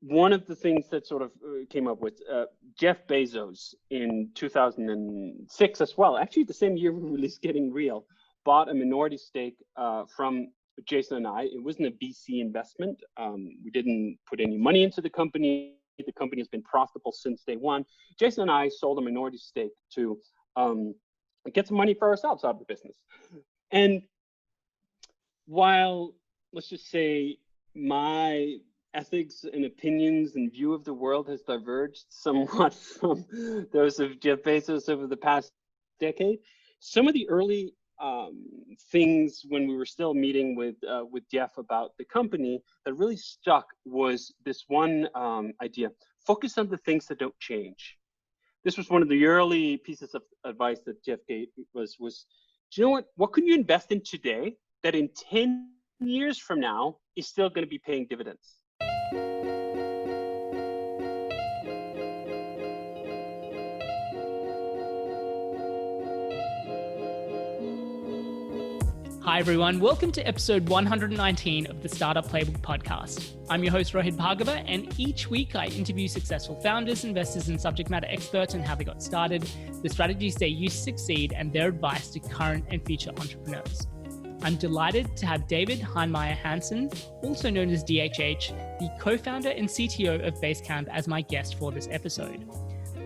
one of the things that sort of came up with Jeff Bezos in 2006 as well, actually the same year we released Getting Real, bought a minority stake from Jason and I. It wasn't a VC investment. We didn't put any money into the company. The company has been profitable since day one. Jason and I sold a minority stake to get some money for ourselves out of the business. And while, let's just say, my ethics and opinions and view of the world has diverged somewhat from those of Jeff Bezos over the past decade, some of the early things when we were still meeting with Jeff about the company that really stuck was this one idea: focus on the things that don't change. This was one of the early pieces of advice that Jeff gave was, do you know what could you invest in today that in 10 years from now is still going to be paying dividends? Hi everyone, welcome to episode 119 of the Startup Playbook podcast. I'm your host Rohit Bhargava, and each week I interview successful founders, investors, and subject matter experts on how they got started, the strategies they use to succeed, and their advice to current and future entrepreneurs. I'm delighted to have David Heinemeier Hansen, also known as DHH, the co-founder and CTO of Basecamp, as my guest for this episode.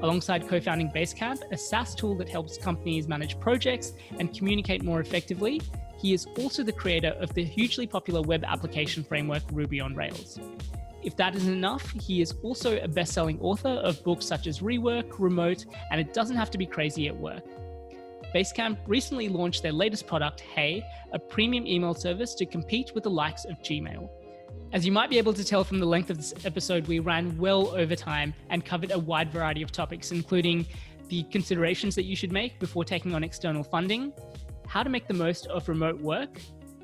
Alongside co-founding Basecamp, a SaaS tool that helps companies manage projects and communicate more effectively, he is also the creator of the hugely popular web application framework Ruby on Rails. If that isn't enough, he is also a best-selling author of books such as Rework, Remote, and It Doesn't Have to Be Crazy at Work. Basecamp recently launched their latest product, HEY, a premium email service to compete with the likes of Gmail. As you might be able to tell from the length of this episode, we ran well over time and covered a wide variety of topics, including the considerations that you should make before taking on external funding, how to make the most of remote work,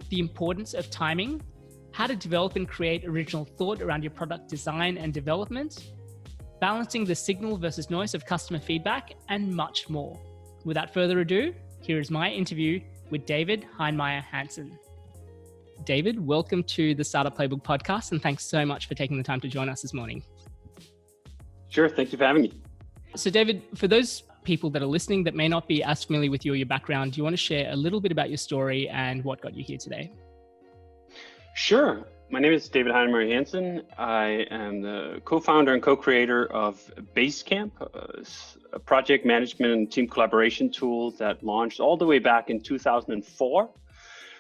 the importance of timing, how to develop and create original thought around your product design and development, balancing the signal versus noise of customer feedback, and much more. Without further ado, here is my interview with David Heinemeier Hansen. David, welcome to the Startup Playbook podcast, and thanks so much for taking the time to join us this morning. Sure, thank you for having me. So David, for those people that are listening that may not be as familiar with you or your background, do you want to share a little bit about your story and what got you here today? Sure. My name is David Heinemeier Hansen. I am the co-founder and co-creator of Basecamp, a project management and team collaboration tool that launched all the way back in 2004.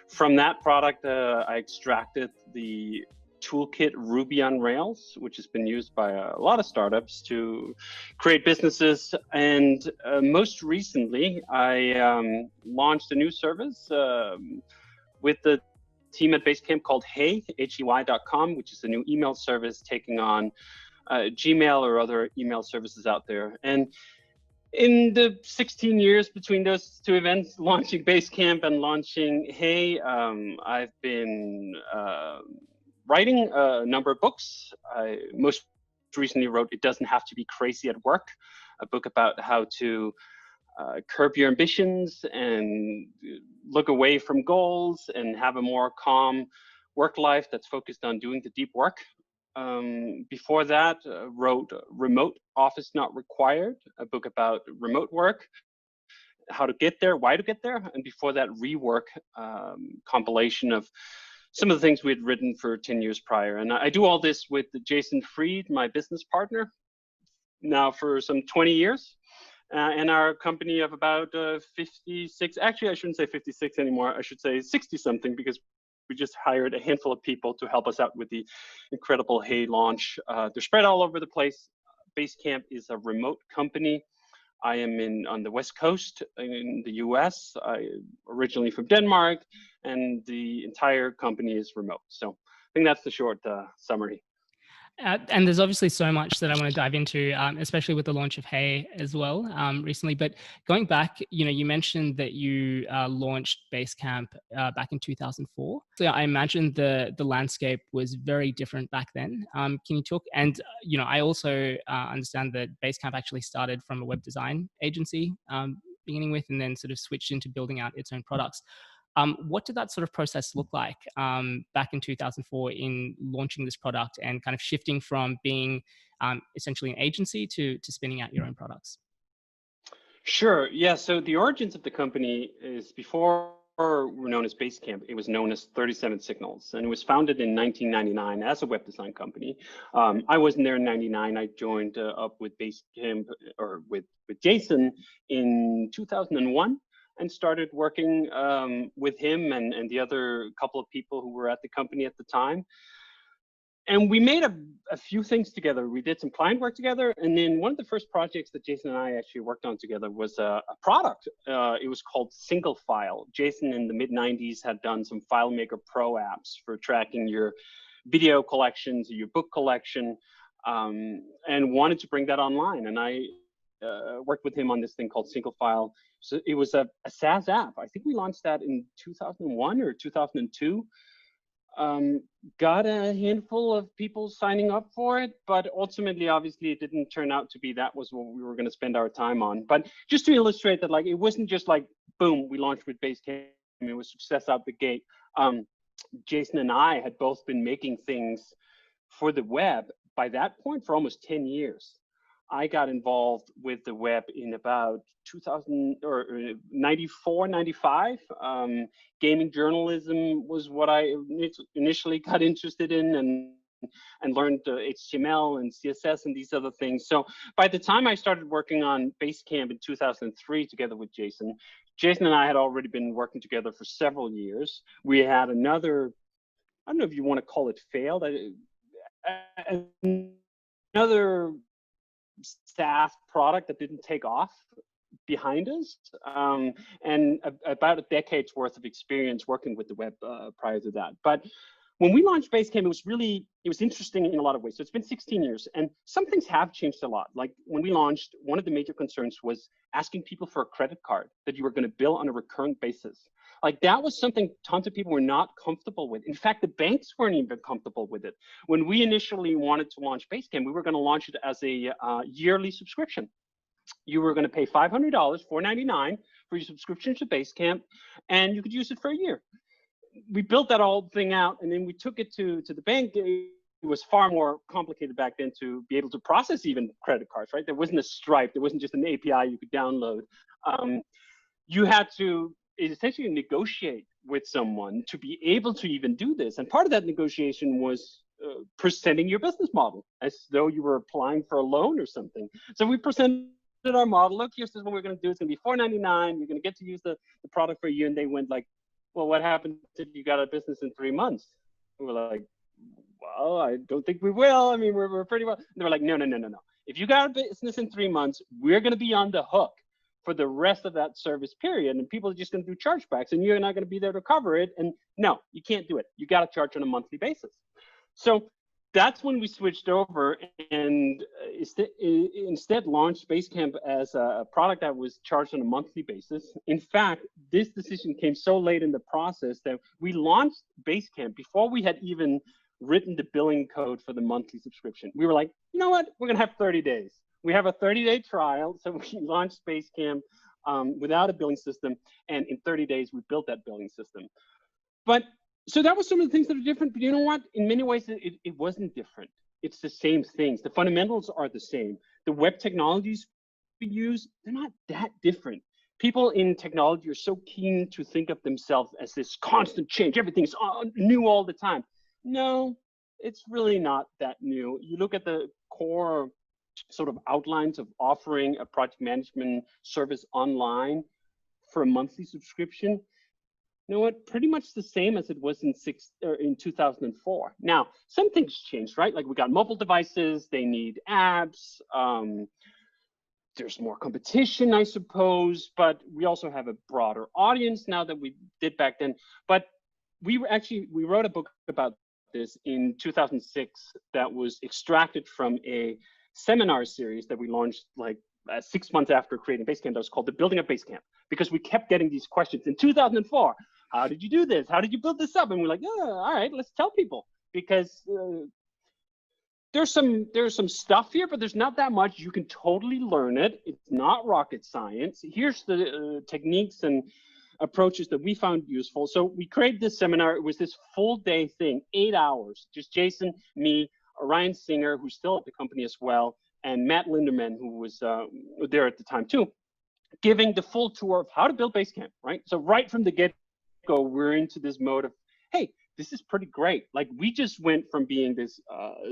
From that product, I extracted the toolkit Ruby on Rails, which has been used by a lot of startups to create businesses. And most recently, I launched a new service with the team at Basecamp called HEY, HEY.com, which is a new email service taking on Gmail or other email services out there. And in the 16 years between those two events, launching Basecamp and launching HEY, I've been writing a number of books. I most recently wrote It Doesn't Have to Be Crazy at Work, a book about how to curb your ambitions and look away from goals and have a more calm work life that's focused on doing the deep work. Before that, wrote Remote Office Not Required, a book about remote work, how to get there, why to get there. And before that, Rework, compilation of some of the things we had written for 10 years prior. And I do all this with Jason Fried, my business partner, now for some 20 years. And our company of about 56, actually I shouldn't say 56 anymore, I should say 60 something, because we just hired a handful of people to help us out with the incredible HEY launch. They're spread all over the place. Basecamp is a remote company. I am on the West Coast in the US. I originally from Denmark, and the entire company is remote. So I think that's the short summary. And there's obviously so much that I want to dive into, especially with the launch of HEY as well recently. But going back, you mentioned that you launched Basecamp back in 2004. So I imagine the landscape was very different back then. Can you talk? And I also understand that Basecamp actually started from a web design agency beginning with, and then sort of switched into building out its own products. What did that sort of process look like back in 2004 in launching this product and kind of shifting from being essentially an agency to spinning out your own products? Sure. Yeah. So the origins of the company is before we're known as Basecamp, it was known as 37 Signals, and it was founded in 1999 as a web design company. I wasn't there in 99. I joined up with Basecamp or with Jason in 2001 and started working with him and the other couple of people who were at the company at the time. And we made a few things together. We did some client work together. And then one of the first projects that Jason and I actually worked on together was a product. It was called Single File. Jason in the mid 90s had done some FileMaker Pro apps for tracking your video collections, your book collection, and wanted to bring that online. And I worked with him on this thing called Single File. So it was a SaaS app. I think we launched that in 2001 or 2002. Got a handful of people signing up for it, but ultimately, obviously, it didn't turn out to be that was what we were going to spend our time on. But just to illustrate that, like, it wasn't just like, boom, we launched with Basecamp, it was success out the gate. Jason and I had both been making things for the web by that point for almost 10 years. I got involved with the web in about 2000 or 94, 95. Gaming journalism was what I initially got interested in and learned HTML and CSS and these other things. So by the time I started working on Basecamp in 2003 together with Jason, Jason and I had already been working together for several years. We had another, I don't know if you want to call it failed, another SaaS product that didn't take off behind us, and about a decade's worth of experience working with the web prior to that. But when we launched Basecamp, it was interesting in a lot of ways. So it's been 16 years, and some things have changed a lot. Like when we launched, one of the major concerns was asking people for a credit card that you were going to bill on a recurrent basis. Like that was something tons of people were not comfortable with. In fact, the banks weren't even comfortable with it. When we initially wanted to launch Basecamp, we were going to launch it as a yearly subscription. You were going to pay $500, $499 for your subscription to Basecamp, and you could use it for a year. We built that whole thing out, and then we took it to the bank. It was far more complicated back then to be able to process even credit cards, right? There wasn't a Stripe. There wasn't just an API you could download. You had to essentially negotiate with someone to be able to even do this. And part of that negotiation was presenting your business model as though you were applying for a loan or something. So we presented our model. Look, here's what we're going to do. It's going to be $499. You're going to get to use the product for a year. And they went like, well, what happens if you got a business in 3 months? We were like, well, I don't think we will. I mean, we're pretty well. And they were like, no. If you got a business in 3 months, we're going to be on the hook for the rest of that service period. And people are just going to do chargebacks and you're not going to be there to cover it. And no, you can't do it. You got to charge on a monthly basis. So that's when we switched over and instead launched Basecamp as a product that was charged on a monthly basis. In fact, this decision came so late in the process that we launched Basecamp before we had even written the billing code for the monthly subscription. We were like, you know what? We're going to have 30 days. We have a 30-day trial. So we launched Basecamp without a billing system. And in 30 days, we built that billing system. But so that was some of the things that are different, but you know what? In many ways, it wasn't different. It's the same things. The fundamentals are the same. The web technologies we use, they're not that different. People in technology are so keen to think of themselves as this constant change. Everything's new all the time. No, it's really not that new. You look at the core sort of outlines of offering a project management service online for a monthly subscription. You know what? Pretty much the same as it was in 2004. Now, some things changed, right? Like we got mobile devices, they need apps. There's more competition, I suppose, but we also have a broader audience now than we did back then. But we wrote a book about this in 2006 that was extracted from a seminar series that we launched like 6 months after creating Basecamp. That was called The Building of Basecamp, because we kept getting these questions in 2004. How did you do this? How did you build this up? And we're like, oh, all right, let's tell people, because there's some stuff here, but there's not that much. You can totally learn it. It's not rocket science. Here's the techniques and approaches that we found useful. So we created this seminar. It was this full day thing, 8 hours, just Jason, me, Ryan Singer, who's still at the company as well, and Matt Linderman, who was there at the time too, giving the full tour of how to build Basecamp, right? So right from the get-go, we're into this mode of, hey, this is pretty great. Like, we just went from being this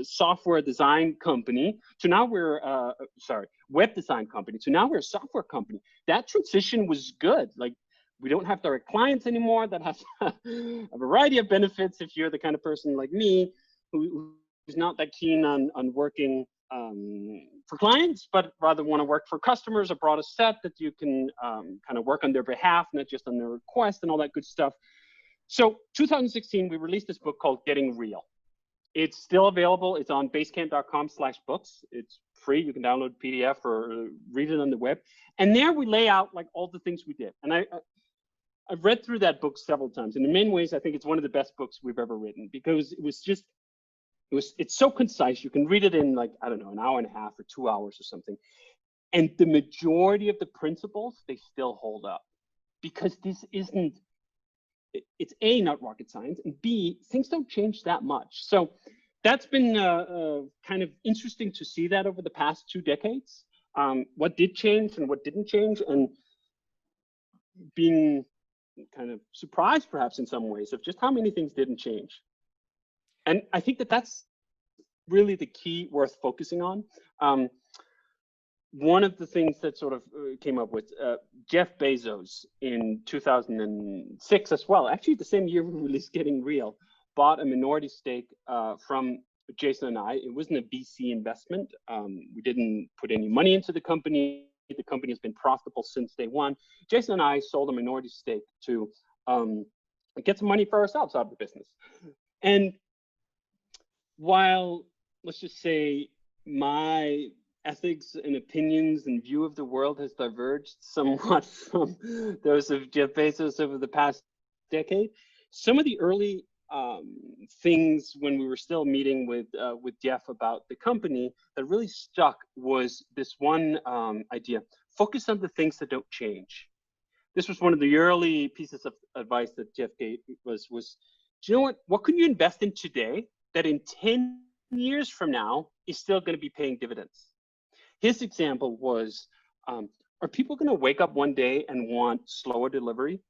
software design company to now we're, web design company to now we're a software company. That transition was good. Like, we don't have direct clients anymore. That has a variety of benefits if you're the kind of person like me who's not that keen on working for clients, but rather want to work for customers, a broader set that you can kind of work on their behalf, not just on their request and all that good stuff. So 2016, we released this book called Getting Real. It's still available. It's on basecamp.com/books. It's free. You can download the PDF or read it on the web. And there we lay out like all the things we did. And I've read through that book several times. And in many ways, I think it's one of the best books we've ever written, because it's so concise. You can read it in like, I don't know, an hour and a half or 2 hours or something. And the majority of the principles, they still hold up, because this isn't, it's A, not rocket science, and B, things don't change that much. So that's been kind of interesting to see that over the past 2 decades, what did change and what didn't change, and being kind of surprised perhaps in some ways of just how many things didn't change. And I think that that's really the key worth focusing on. One of the things that sort of came up with Jeff Bezos in 2006 as well, actually the same year we released Getting Real, bought a minority stake from Jason and I. It wasn't a VC investment. We didn't put any money into the company. The company has been profitable since day one. Jason and I sold a minority stake to get some money for ourselves out of the business. And while, let's just say, my ethics and opinions and view of the world has diverged somewhat from those of Jeff Bezos over the past decade, some of the early things when we were still meeting with Jeff about the company that really stuck was this one idea: focus on the things that don't change. This was one of the early pieces of advice that Jeff gave was, do you know what can you invest in today that in 10 years from now is still going to be paying dividends? His example was, are people going to wake up one day and want slower delivery?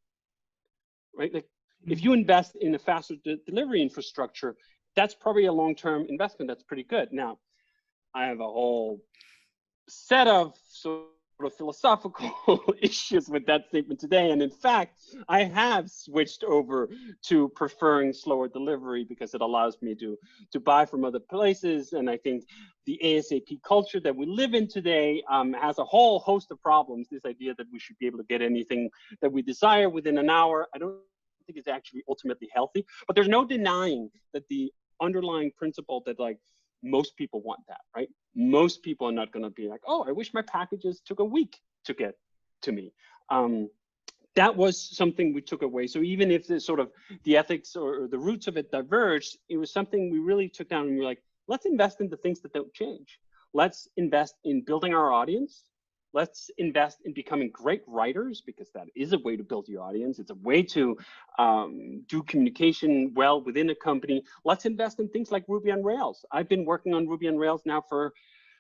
Right? Like, if you invest in a faster delivery infrastructure, that's probably a long-term investment that's pretty good. Now, I have a whole set of sort of philosophical issues with that statement today. And in fact, I have switched over to preferring slower delivery because it allows me to buy from other places. And I think the ASAP culture that we live in today has a whole host of problems. This idea that we should be able to get anything that we desire within an hour, I don't think it's actually ultimately healthy. But there's no denying that the underlying principle that, like, most people want that, right? Most people are not going to be like, oh, I wish my packages took a week to get to me. That was something we took away. So even if the sort of the ethics or the roots of it diverged, it was something we really took down and we were like, let's invest in the things that don't change. Let's invest in building our audience. Let's invest in becoming great writers, because that is a way to build your audience. It's a way to do communication well within a company. Let's invest in things like Ruby on Rails. I've been working on Ruby on Rails now for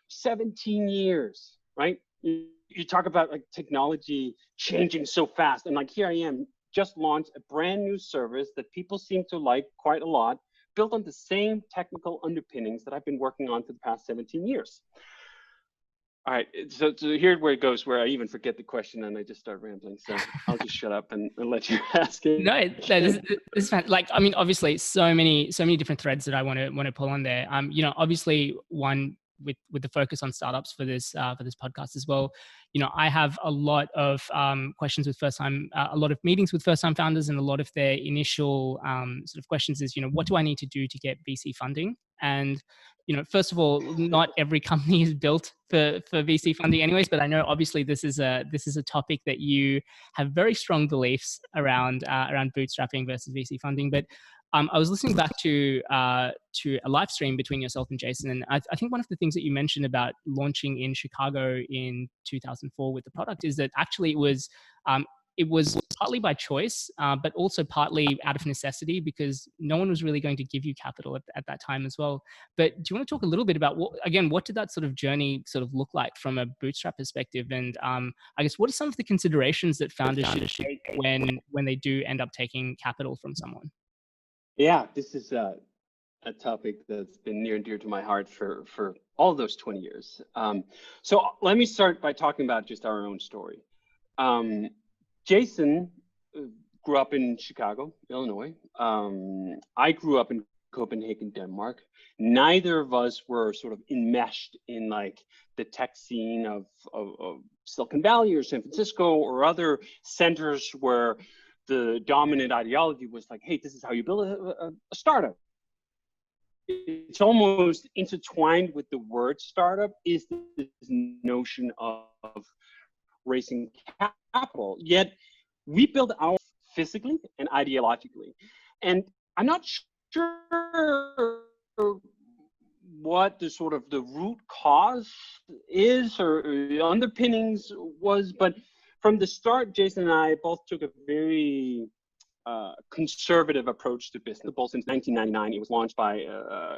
17 years, right? You talk about like technology changing so fast. And like, here I am, just launched a brand new service that people seem to like quite a lot, built on the same technical underpinnings that I've been working on for the past 17 years. All right, so here's where it goes, where I even forget the question and I just start rambling. So I'll just shut up and let you ask it. No, this is like, I mean, obviously, so many different threads that I want to pull on there. You know, obviously, one with the focus on startups for this podcast as well. You know, I have a lot of questions with a lot of meetings with first-time founders, and a lot of their initial sort of questions is, you know, what do I need to do to get VC funding? And you know, first of all, not every company is built for VC funding anyways, but I know obviously this is a topic that you have very strong beliefs around bootstrapping versus VC funding. But I was listening back to a live stream between yourself and Jason, and I think one of the things that you mentioned about launching in Chicago in 2004 with the product is that actually it was it was partly by choice, but also partly out of necessity because no one was really going to give you capital at that time as well. But do you want to talk a little bit about what did that sort of journey sort of look like from a bootstrap perspective? And I guess what are some of the considerations that founders should take when they do end up taking capital from someone? Yeah, this is a topic that's been near and dear to my heart for all those 20 years. So let me start by talking about just our own story. Jason grew up in Chicago, Illinois. I grew up in Copenhagen, Denmark. Neither of us were sort of enmeshed in like the tech scene of Silicon Valley or San Francisco or other centers where the dominant ideology was like, hey, this is how you build a startup. It's almost intertwined with the word startup is this notion of raising capital. Yet we build ours physically and ideologically. And I'm not sure what the sort of the root cause is or underpinnings was, but from the start, Jason and I both took a very conservative approach to business. Since 1999, it was launched by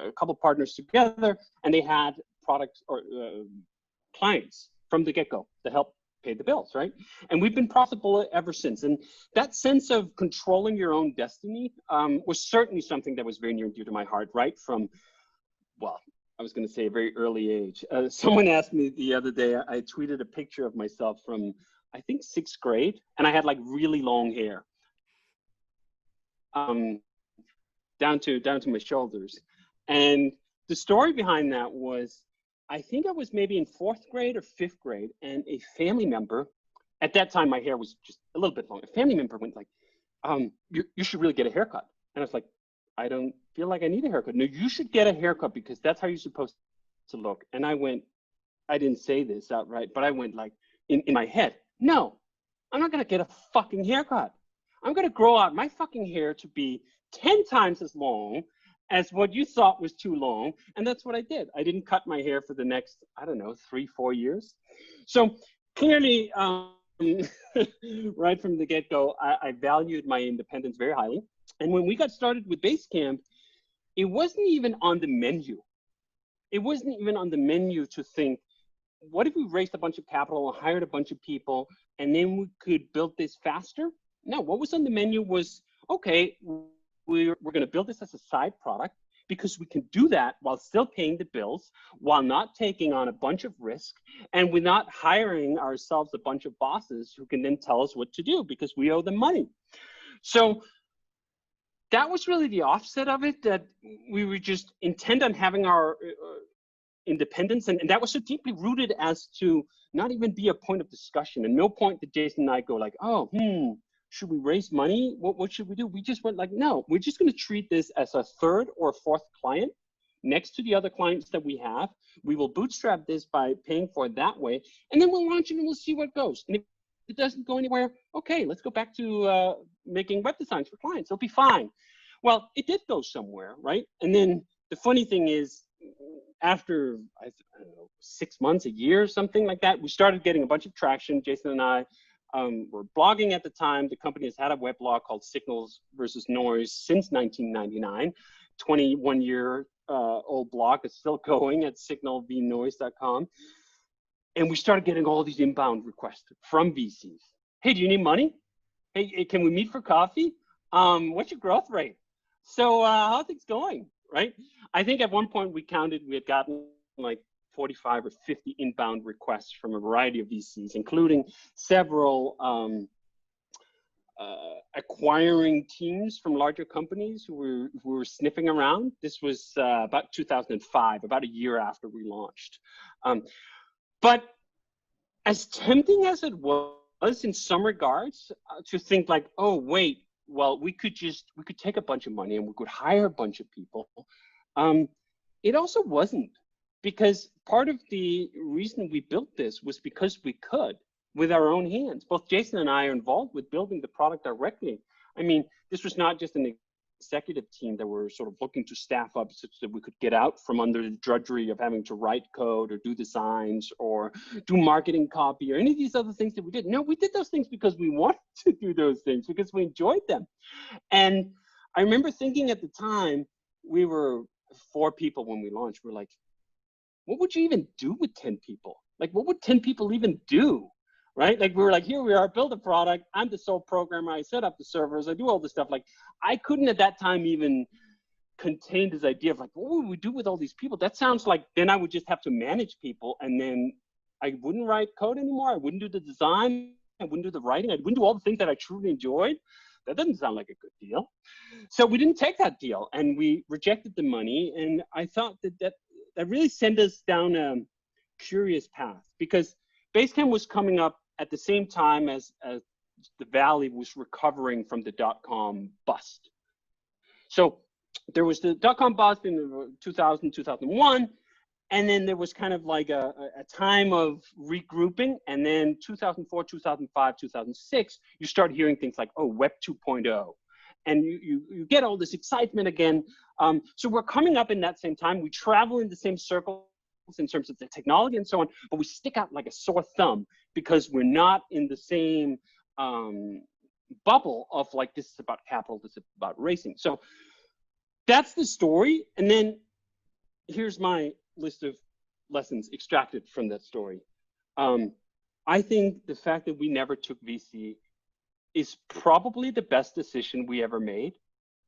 a couple partners together, and they had products or clients from the get-go that helped pay the bills, right? And we've been profitable ever since. And that sense of controlling your own destiny was certainly something that was very near and dear to my heart, right? From, well, I was going to say a very early age. Someone asked me the other day, I tweeted a picture of myself from, I think, 6th grade, and I had like really long hair. Down to my shoulders. And the story behind that was, I think I was maybe in 4th grade or 5th grade, and a family member, at that time my hair was just a little bit long, a family member went like, you should really get a haircut. And I was like, I don't feel like I need a haircut. No, you should get a haircut because that's how you're supposed to look. And I didn't say this outright, but I went like, in my head, no, I'm not gonna get a fucking haircut. I'm going to grow out my fucking hair to be 10 times as long as what you thought was too long. And that's what I did. I didn't cut my hair for the next, I don't know, 3-4 years. So clearly, right from the get-go, I valued my independence very highly. And when we got started with Basecamp, it wasn't even on the menu. It wasn't even on the menu to think, what if we raised a bunch of capital and hired a bunch of people, and then we could build this faster? No, what was on the menu was, okay, we're going to build this as a side product because we can do that while still paying the bills, while not taking on a bunch of risk, and we're not hiring ourselves a bunch of bosses who can then tell us what to do because we owe them money. So that was really the offset of it, that we were just intent on having our independence, and that was so deeply rooted as to not even be a point of discussion. And no point did Jason and I go like, should we raise money? What should we do? We just went like, no, we're just going to treat this as a 3rd or 4th client next to the other clients that we have. We will bootstrap this by paying for it that way. And then we'll launch it and we'll see where it goes. And if it doesn't go anywhere, okay, let's go back to making web designs for clients. It'll be fine. Well, it did go somewhere, right? And then the funny thing is, after, I don't know, 6 months, a year, something like that, we started getting a bunch of traction. Jason and I were blogging at the time. The company has had a weblog called Signals versus Noise since 1999. 21-year old blog that's still going at signalvnoise.com. And we started getting all these inbound requests from VCs. Hey, do you need money? Hey, can we meet for coffee? What's your growth rate? So how are things going, right? I think at one point we had gotten like 45 or 50 inbound requests from a variety of VCs, including several acquiring teams from larger companies who were sniffing around. This was about 2005, about a year after we launched. But as tempting as it was in some regards, to think like, oh, wait, well, we could take a bunch of money and we could hire a bunch of people. It also wasn't. Because part of the reason we built this was because we could, with our own hands. Both Jason and I are involved with building the product directly. I mean, this was not just an executive team that were sort of looking to staff up such that we could get out from under the drudgery of having to write code or do designs or do marketing copy or any of these other things that we did. No, we did those things because we wanted to do those things, because we enjoyed them. And I remember thinking at the time, we were 4 people when we launched. We're like, what would you even do with 10 people? Like, what would 10 people even do? Right? Like, we were like, here we are, build a product. I'm the sole programmer. I set up the servers. I do all this stuff. Like, I couldn't at that time even contain this idea of like, what would we do with all these people? That sounds like then I would just have to manage people, and then I wouldn't write code anymore. I wouldn't do the design. I wouldn't do the writing. I wouldn't do all the things that I truly enjoyed. That doesn't sound like a good deal. So we didn't take that deal, and we rejected the money. And I thought that really sent us down a curious path, because Basecamp was coming up at the same time as the Valley was recovering from the dot-com bust. So there was the dot-com bust in 2000, 2001, and then there was kind of like a time of regrouping. And then 2004, 2005, 2006, you start hearing things like, oh, Web 2.0. And you get all this excitement again. So we're coming up in that same time. We travel in the same circles in terms of the technology and so on, but we stick out like a sore thumb because we're not in the same bubble of like, this is about capital, this is about racing. So that's the story. And then here's my list of lessons extracted from that story. I think the fact that we never took VC is probably the best decision we ever made.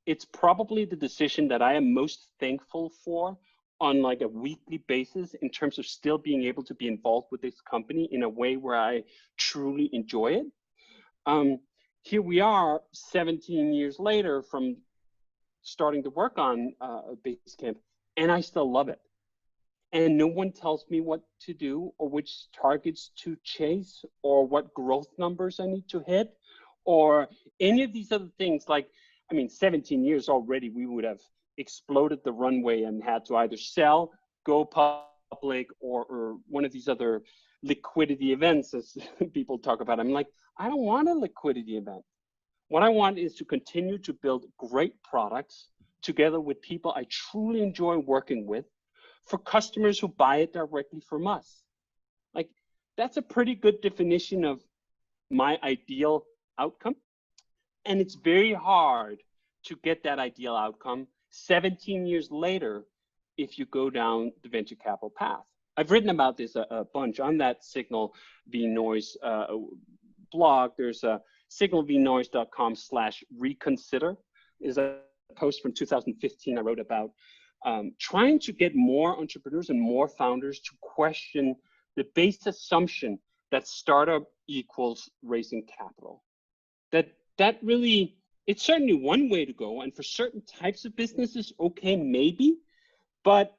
It's probably the decision that I am most thankful for on like a weekly basis, in terms of still being able to be involved with this company in a way where I truly enjoy it. Here we are 17 years later from starting to work on Basecamp, and I still love it. And no one tells me what to do or which targets to chase or what growth numbers I need to hit or any of these other things. Like, I mean, 17 years already, we would have exploded the runway and had to either sell, go public, or one of these other liquidity events, as people talk about. I'm like, I don't want a liquidity event. What I want is to continue to build great products together with people I truly enjoy working with, for customers who buy it directly from us. Like, that's a pretty good definition of my ideal outcome. And it's very hard to get that ideal outcome 17 years later if you go down the venture capital path. I've written about this a bunch on that Signal v Noise blog. There's a signalvnoise.com/reconsider is a post from 2015 I wrote about trying to get more entrepreneurs and more founders to question the base assumption that startup equals raising capital. That really, it's certainly one way to go, and for certain types of businesses, okay, maybe, but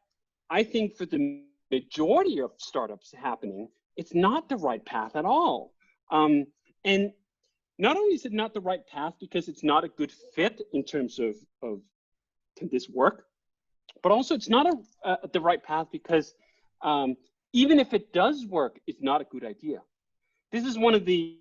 I think for the majority of startups happening, it's not the right path at all. And not only is it not the right path because it's not a good fit in terms of can this work, but also it's not the right path because even if it does work, it's not a good idea. This is one of the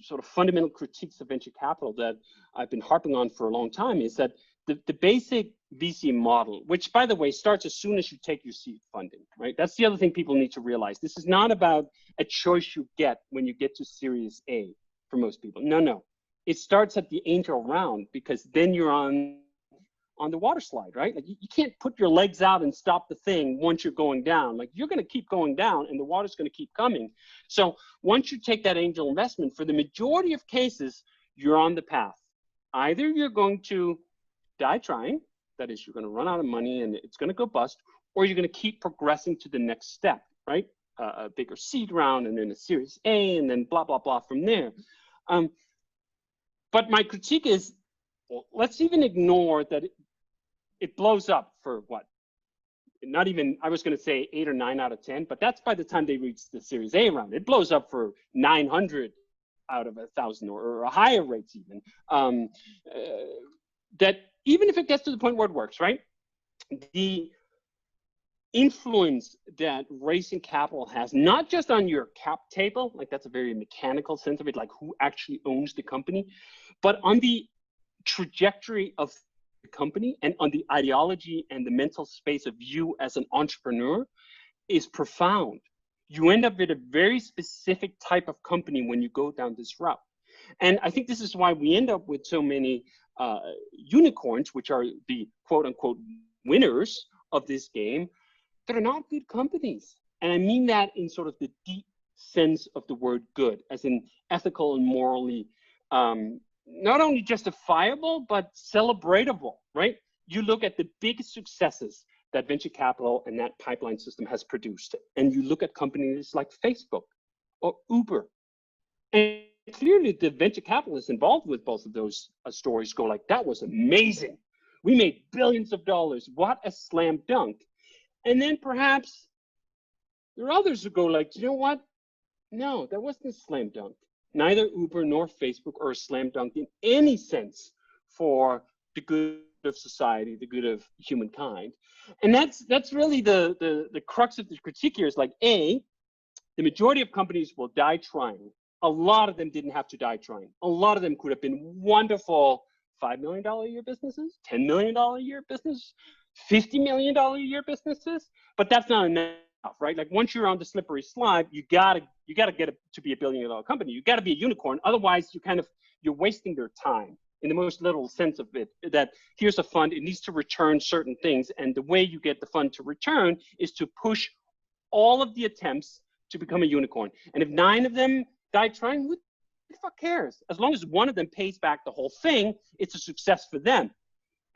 sort of fundamental critiques of venture capital that I've been harping on for a long time, is that the basic VC model, which by the way starts as soon as you take your seed funding, right? That's the other thing people need to realize. This is not about a choice you get when you get to Series A for most people. No. It starts at the angel round, because then you're on the water slide, right? Like you can't put your legs out and stop the thing once you're going down. Like you're going to keep going down and the water's going to keep coming. So once you take that angel investment, for the majority of cases, you're on the path. Either you're going to die trying, that is, you're going to run out of money and it's going to go bust, or you're going to keep progressing to the next step, right? A bigger seed round and then a Series A and then blah, blah, blah from there. But my critique is, well, let's even ignore that it blows up for what? Not even, I was going to say 8 or 9 out of 10, but that's by the time they reach the Series A round. It blows up for 900 out of 1,000 or higher rates even. That even if it gets to the point where it works, right? The influence that raising capital has, not just on your cap table, like that's a very mechanical sense of it, like who actually owns the company, but on the trajectory of company and on the ideology and the mental space of you as an entrepreneur is profound. You end up with a very specific type of company when you go down this route. And I think this is why we end up with so many unicorns, which are the quote unquote winners of this game, that are not good companies. And I mean that in sort of the deep sense of the word good, as in ethical and morally, not only justifiable, but celebratable, right? You look at the biggest successes that venture capital and that pipeline system has produced, and you look at companies like Facebook or Uber, and clearly the venture capitalists involved with both of those stories go like, that was amazing. We made billions of dollars. What a slam dunk. And then perhaps there are others who go like, you know what? No, that wasn't a slam dunk. Neither Uber nor Facebook are a slam dunk in any sense for the good of society, the good of humankind. And that's really the crux of the critique here is like, A, the majority of companies will die trying. A lot of them didn't have to die trying. A lot of them could have been wonderful $5 million a year businesses, $10 million a year business, $50 million a year businesses, but that's not enough, right? Like once you're on the slippery slide, you gotta get it to be $1 billion company. You gotta be a unicorn. Otherwise, you're wasting their time in the most literal sense of it, that here's a fund, it needs to return certain things. And the way you get the fund to return is to push all of the attempts to become a unicorn. And if 9 of them die trying, who the fuck cares? As long as one of them pays back the whole thing, it's a success for them.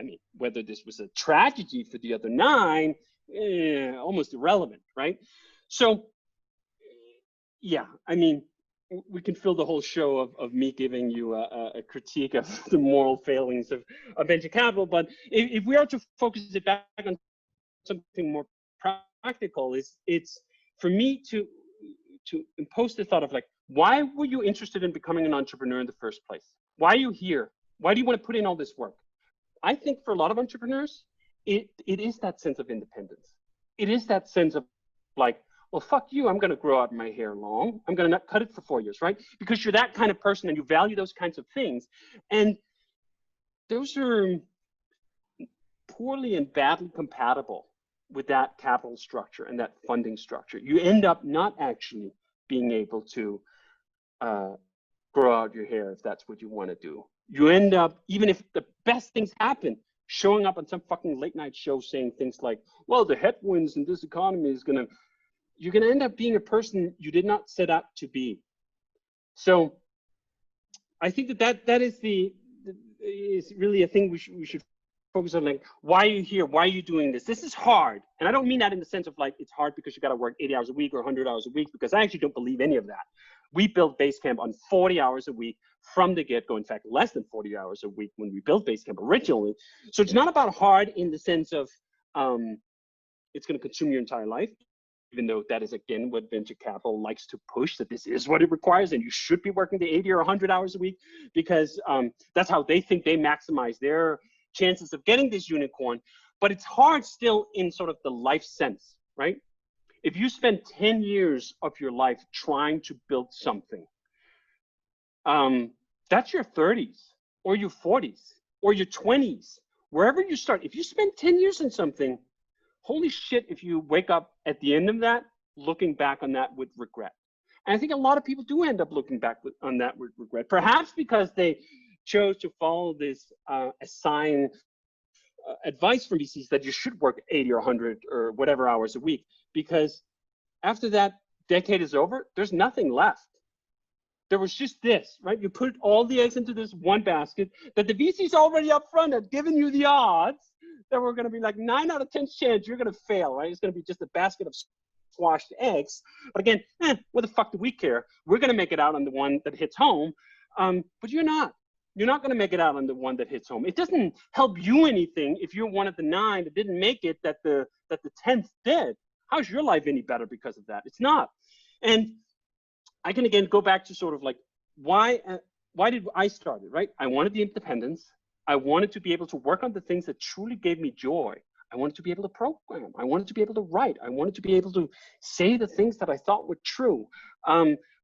I mean, whether this was a tragedy for the other 9, almost irrelevant, right? So, yeah, I mean, we can fill the whole show of me giving you a critique of the moral failings of venture capital. But if we are to focus it back on something more practical, it's for me to impose the thought of like, why were you interested in becoming an entrepreneur in the first place? Why are you here? Why do you want to put in all this work? I think for a lot of entrepreneurs, it is that sense of independence. It is that sense of like, well, fuck you, I'm going to grow out my hair long. I'm going to not cut it for 4 years, right? Because you're that kind of person and you value those kinds of things. And those are poorly and badly compatible with that capital structure and that funding structure. You end up not actually being able to grow out your hair if that's what you want to do. You end up, even if the best things happen, showing up on some fucking late night show saying things like, well, the headwinds in this economy is you're going to end up being a person you did not set out to be. So I think that is really a thing we should focus on. Like, why are you here? Why are you doing this? This is hard. And I don't mean that in the sense of like, it's hard because you got to work 80 hours a week or 100 hours a week, because I actually don't believe any of that. We built Basecamp on 40 hours a week from the get-go. In fact, less than 40 hours a week when we built Basecamp originally. So it's not about hard in the sense of it's going to consume your entire life, even though that is, again, what venture capital likes to push, that this is what it requires and you should be working the 80 or 100 hours a week, because that's how they think they maximize their chances of getting this unicorn. But it's hard still in sort of the life sense, right? If you spend 10 years of your life trying to build something, that's your 30s or your 40s or your 20s, wherever you start. If you spend 10 years in something, holy shit, if you wake up at the end of that, looking back on that with regret. And I think a lot of people do end up looking back on that with regret, perhaps because they chose to follow this assigned advice from VCs that you should work 80 or 100 or whatever hours a week, because after that decade is over, there's nothing left. There was just this, right? You put all the eggs into this one basket that the VCs already up front had given you the odds that we're going to be like 9 out of 10 chance you're going to fail, right? It's going to be just a basket of squashed eggs. But again, what the fuck do we care? We're going to make it out on the one that hits home. But you're not. You're not going to make it out on the one that hits home. It doesn't help you anything if you're one of the 9 that didn't make it, that the 10th did. How's your life any better because of that? It's not. And I can again go back to sort of like, why did I start it, right? I wanted the independence. I wanted to be able to work on the things that truly gave me joy. I wanted to be able to program. I wanted to be able to write. I wanted to be able to say the things that I thought were true,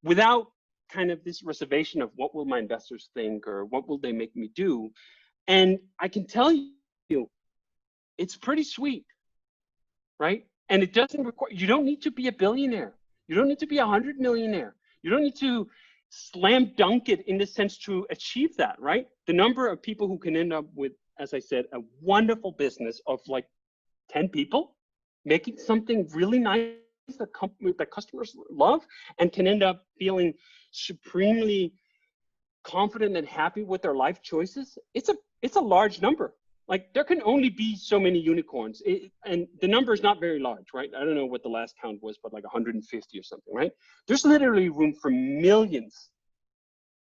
without kind of this reservation of what will my investors think or what will they make me do. And I can tell it's pretty sweet, right? And it doesn't require, you don't need to be a billionaire. You don't need to be 100 millionaire. You don't need to slam dunk it in the sense to achieve that, right? The number of people who can end up with, as I said, a wonderful business of like 10 people making something really nice that customers love and can end up feeling supremely confident and happy with their life choices. It's a large number. Like there can only be so many unicorns, and the number is not very large, right? I don't know what the last count was, but like 150 or something, right? There's literally room for millions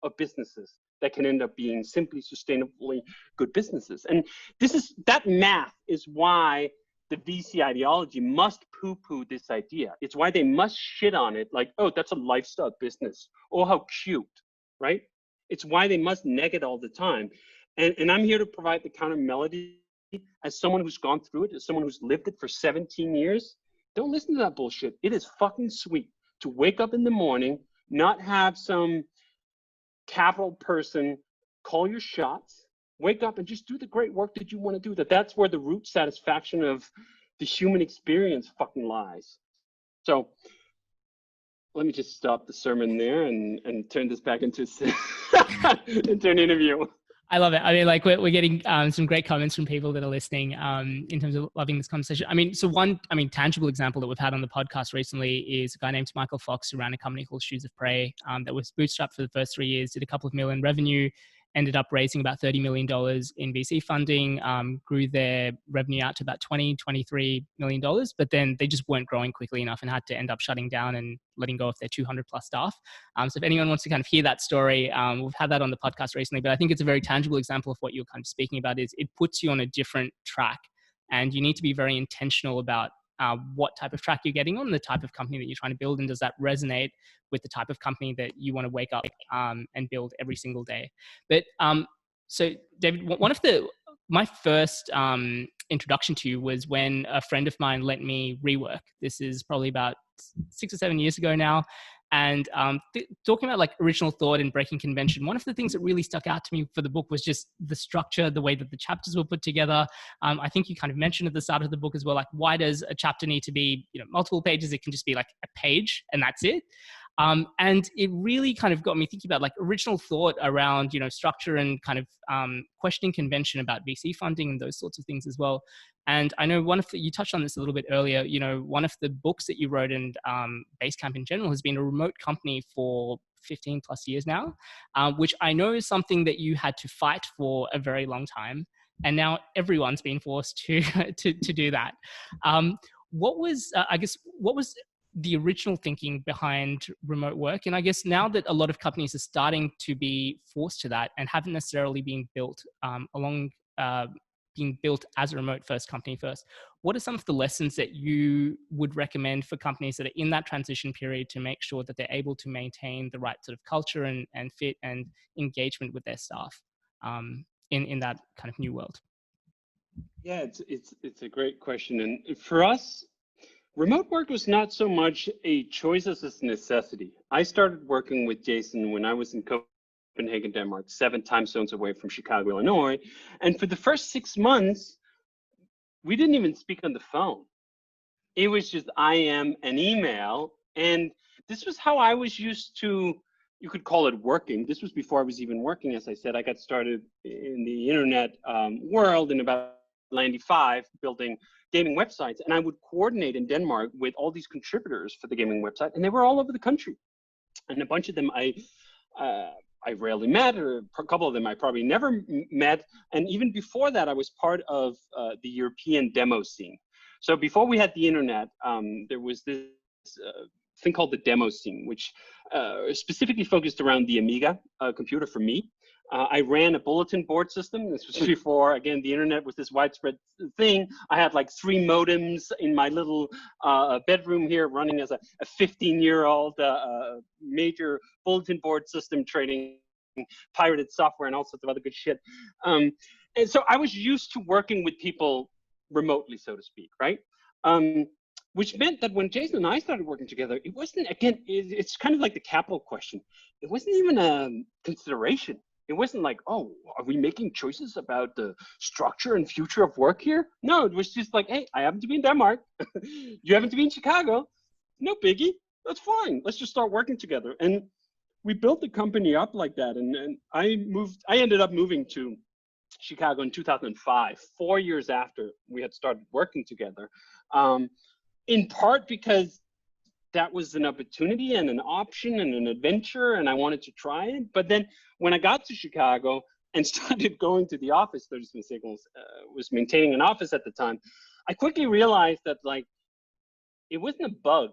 of businesses that can end up being simply sustainably good businesses. And that math is why the VC ideology must poo-poo this idea. It's why they must shit on it, like, oh, that's a lifestyle business. Oh, how cute, right? It's why they must neg it all the time. And I'm here to provide the counter melody as someone who's gone through it, as someone who's lived it for 17 years. Don't listen to that bullshit. It is fucking sweet to wake up in the morning, not have some capital person call your shots, wake up and just do the great work that you want to do. That's where the root satisfaction of the human experience fucking lies. So let me just stop the sermon there and turn this back into an interview. I love it. I mean, like we're getting some great comments from people that are listening in terms of loving this conversation. I mean, so one tangible example that we've had on the podcast recently is a guy named Michael Fox who ran a company called Shoes of Prey that was bootstrapped for the first 3 years, did a couple of million revenue, ended up raising about $30 million in VC funding, grew their revenue out to about $23 million, but then they just weren't growing quickly enough and had to end up shutting down and letting go of their 200 plus staff. So if anyone wants to kind of hear that story, we've had that on the podcast recently, but I think it's a very tangible example of what you're kind of speaking about. Is it puts you on a different track, and you need to be very intentional about what type of track you're getting on, the type of company that you're trying to build, and does that resonate with the type of company that you want to wake up and build every single day. But so David, my first introduction to you was when a friend of mine lent me Rework. This is probably about 6 or 7 years ago now. And talking about like original thought and breaking convention, one of the things that really stuck out to me for the book was just the structure, the way that the chapters were put together. I think you kind of mentioned at the start of the book as well, like why does a chapter need to be, multiple pages? It can just be like a page and that's it. And it really kind of got me thinking about like original thought around, structure and kind of questioning convention about VC funding and those sorts of things as well. And I know you touched on this a little bit earlier, one of the books that you wrote, and Basecamp in general has been a remote company for 15 plus years now, which I know is something that you had to fight for a very long time. And now everyone's been forced to do that. What was the original thinking behind remote work? And I guess now that a lot of companies are starting to be forced to that and haven't necessarily been built being built as a remote first company first, what are some of the lessons that you would recommend for companies that are in that transition period to make sure that they're able to maintain the right sort of culture and fit and engagement with their staff in that kind of new world? Yeah, it's a great question. And for us, remote work was not so much a choice as a necessity. I started working with Jason when I was in Copenhagen, Denmark, 7 time zones away from Chicago, Illinois. And for the first 6 months, we didn't even speak on the phone. It was just IM and email. And this was how I was used to, you could call it working. This was before I was even working. As I said, I got started in the internet world in about 95, building gaming websites. And I would coordinate in Denmark with all these contributors for the gaming website. And they were all over the country. And a bunch of them I rarely met, or a couple of them I probably never met. And even before that, I was part of the European demo scene. So before we had the internet, there was this thing called the demo scene, which specifically focused around the Amiga computer for me. I ran a bulletin board system. This was before, again, the internet was this widespread thing. I had like 3 modems in my little bedroom here running as a 15-year-old major bulletin board system trading pirated software and all sorts of other good shit. And so I was used to working with people remotely, so to speak, right? Which meant that when Jason and I started working together, it wasn't, again, it's kind of like the capital question. It wasn't even a consideration. It wasn't like, oh, are we making choices about the structure and future of work here? No, it was just like, hey, I happen to be in Denmark. You happen to be in Chicago. No biggie. That's fine. Let's just start working together. And we built the company up like that. And I ended up moving to Chicago in 2005, 4 years after we had started working together, in part because that was an opportunity and an option and an adventure, and I wanted to try it. But then when I got to Chicago and started going to the office, 30 Signals was maintaining an office at the time, I quickly realized that like it wasn't a bug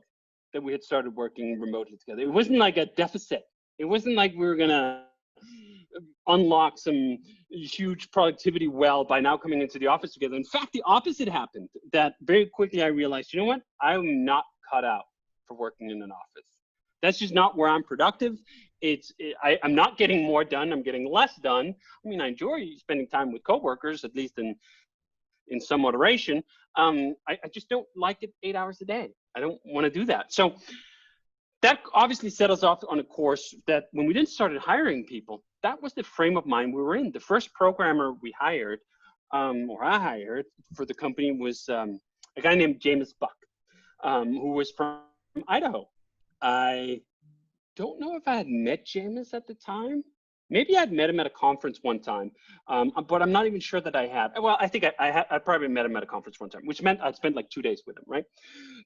that we had started working remotely together. It wasn't like a deficit. It wasn't like we were gonna unlock some huge productivity well by now coming into the office together. In fact, the opposite happened. That very quickly I realized, you know what? I'm not cut out for working in an office. That's just not where I'm productive. I'm not getting more done. I'm getting less done. I mean, I enjoy spending time with coworkers, at least in some moderation. I just don't like it 8 hours a day. I don't want to do that. So that obviously set us off on a course that when we started hiring people, that was the frame of mind we were in. The first programmer we hired, or I hired for the company was a guy named James Buck, who was from Idaho. I don't know if I had met James at the time. Maybe I'd met him at a conference one time, but I'm not even sure that I had. Well, I think I probably met him at a conference one time, which meant I'd spent like 2 days with him, right?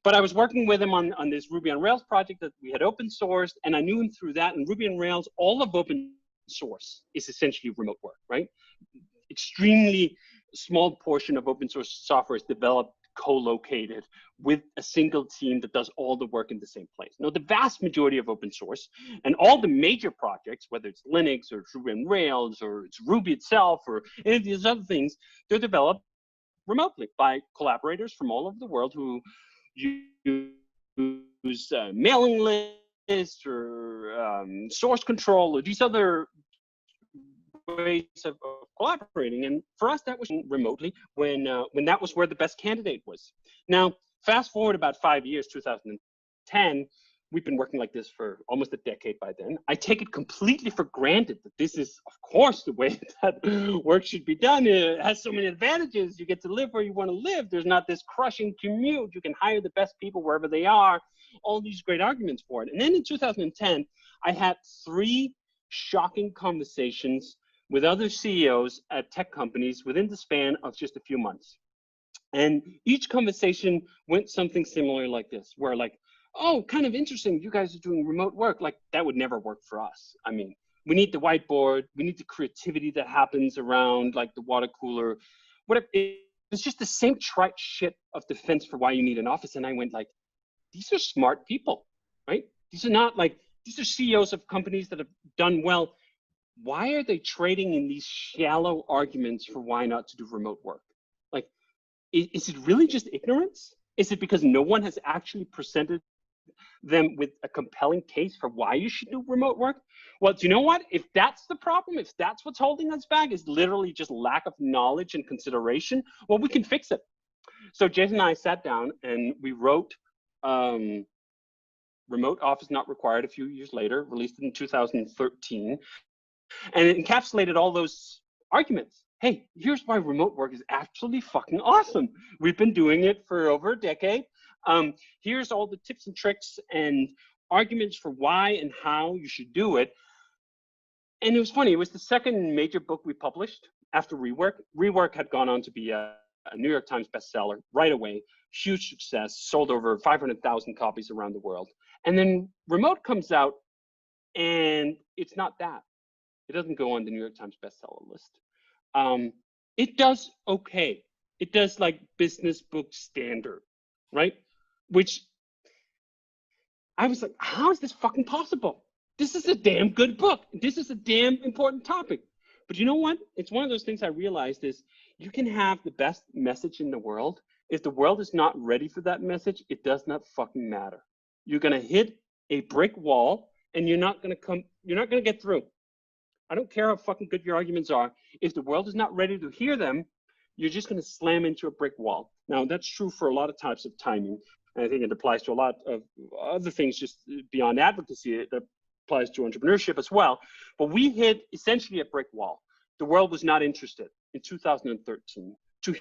But I was working with him on this Ruby on Rails project that we had open sourced, and I knew him through that. And Ruby on Rails, all of open source is essentially remote work, right? Extremely small portion of open source software is developed co-located with a single team that does all the work in the same place. Now, the vast majority of open source and all the major projects, whether it's Linux or it's Ruby on Rails or it's Ruby itself or any of these other things, they're developed remotely by collaborators from all over the world who use mailing lists or source control or these other ways of collaborating. And for us, that was remotely when that was where the best candidate was. Now, fast forward about 5 years, 2010, we've been working like this for almost a decade by then. I take it completely for granted that this is, of course, the way that work should be done. It has so many advantages. You get to live where you want to live. There's not this crushing commute. You can hire the best people wherever they are. All these great arguments for it. And then in 2010, I had 3 shocking conversations with other CEOs at tech companies within the span of just a few months. And each conversation went something similar like this, where like, oh, kind of interesting, you guys are doing remote work. Like, that would never work for us. I mean, we need the whiteboard, we need the creativity that happens around like the water cooler, whatever. It's just the same trite shit of defense for why you need an office. And I went like, these are smart people, right? These are not like, these are CEOs of companies that have done well. Why are they trading in these shallow arguments for why not to do remote work? Like, is it really just ignorance? Is it because no one has actually presented them with a compelling case for why you should do remote work? Well, do you know what? If that's the problem, if that's what's holding us back, is literally just lack of knowledge and consideration, well, we can fix it. So Jason and I sat down and we wrote Remote Office Not Required a few years later, released it in 2013. And it encapsulated all those arguments. Hey, here's why remote work is absolutely fucking awesome. We've been doing it for over a decade. Here's all the tips and tricks and arguments for why and how you should do it. And it was funny, it was the second major book we published after Rework. Rework had gone on to be a New York Times bestseller right away, huge success, sold over 500,000 copies around the world. And then Remote comes out and it's not that. It doesn't go on the New York Times bestseller list. It does okay. It does like business book standard, right? Which I was like, how is this fucking possible? This is a damn good book. This is a damn important topic. But you know what? It's one of those things I realized is you can have the best message in the world. If the world is not ready for that message, it does not fucking matter. You're gonna hit a brick wall and you're not gonna get through. I don't care how fucking good your arguments are. If the world is not ready to hear them, you're just going to slam into a brick wall. Now, that's true for a lot of types of timing. And I think it applies to a lot of other things just beyond advocacy. The applies to entrepreneurship as well. But we hit essentially a brick wall. The world was not interested in 2013 to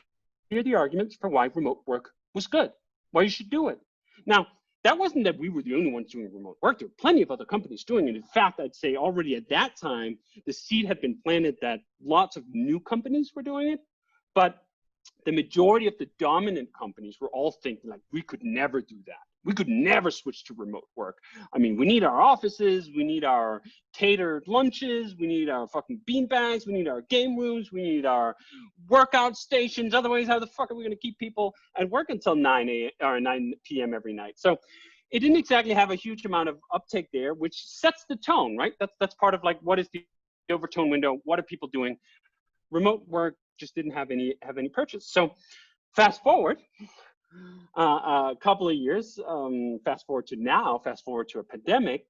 hear the arguments for why remote work was good, why you should do it. Now, that wasn't that we were the only ones doing remote work. There were plenty of other companies doing it. In fact, I'd say already at that time, the seed had been planted that lots of new companies were doing it. But the majority of the dominant companies were all thinking like, we could never do that. We could never switch to remote work. I mean, we need our offices, we need our catered lunches, we need our fucking beanbags, we need our game rooms, we need our workout stations. Otherwise, how the fuck are we going to keep people at work until 9 p.m. every night? So it didn't exactly have a huge amount of uptake there, which sets the tone, right? That's part of like, what is the overtone window? What are people doing? Remote work just didn't have any purchase. So fast forward a couple of years, fast forward to now, fast forward to a pandemic,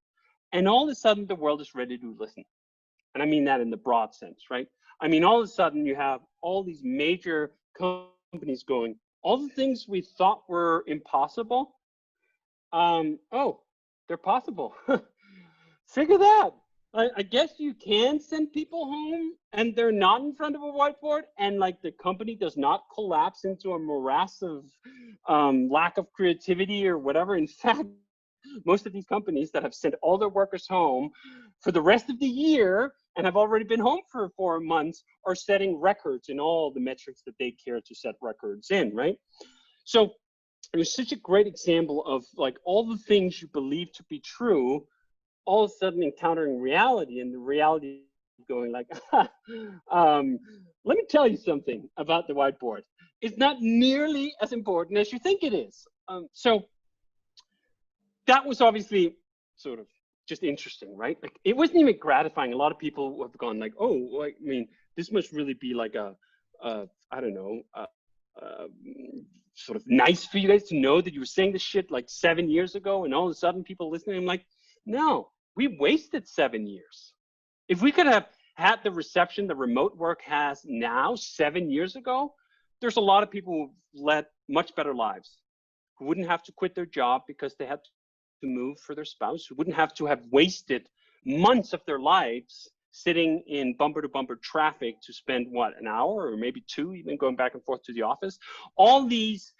and all of a sudden the world is ready to listen. And I mean that in the broad sense, right? I mean, all of a sudden you have all these major companies going, all the things we thought were impossible, oh, they're possible. Figure that. I guess you can send people home and they're not in front of a whiteboard, and like the company does not collapse into a morass of lack of creativity or whatever. In fact, most of these companies that have sent all their workers home for the rest of the year and have already been home for 4 months are setting records in all the metrics that they care to set records in, right? So it was such a great example of like all the things you believe to be true all of a sudden encountering reality, and the reality going like, let me tell you something about the whiteboard. It's not nearly as important as you think it is. So that was obviously sort of just interesting, right? Like it wasn't even gratifying. A lot of people have gone like, oh, I mean, this must really be like I don't know, sort of nice for you guys to know that you were saying this shit like 7 years ago, and all of a sudden people listening. I'm like, no. We wasted 7 years. If we could have had the reception that remote work has now 7 years ago, there's a lot of people who've led much better lives, who wouldn't have to quit their job because they had to move for their spouse, who wouldn't have to have wasted months of their lives sitting in bumper-to-bumper traffic to spend, what, an hour or maybe 2, even going back and forth to the office. All these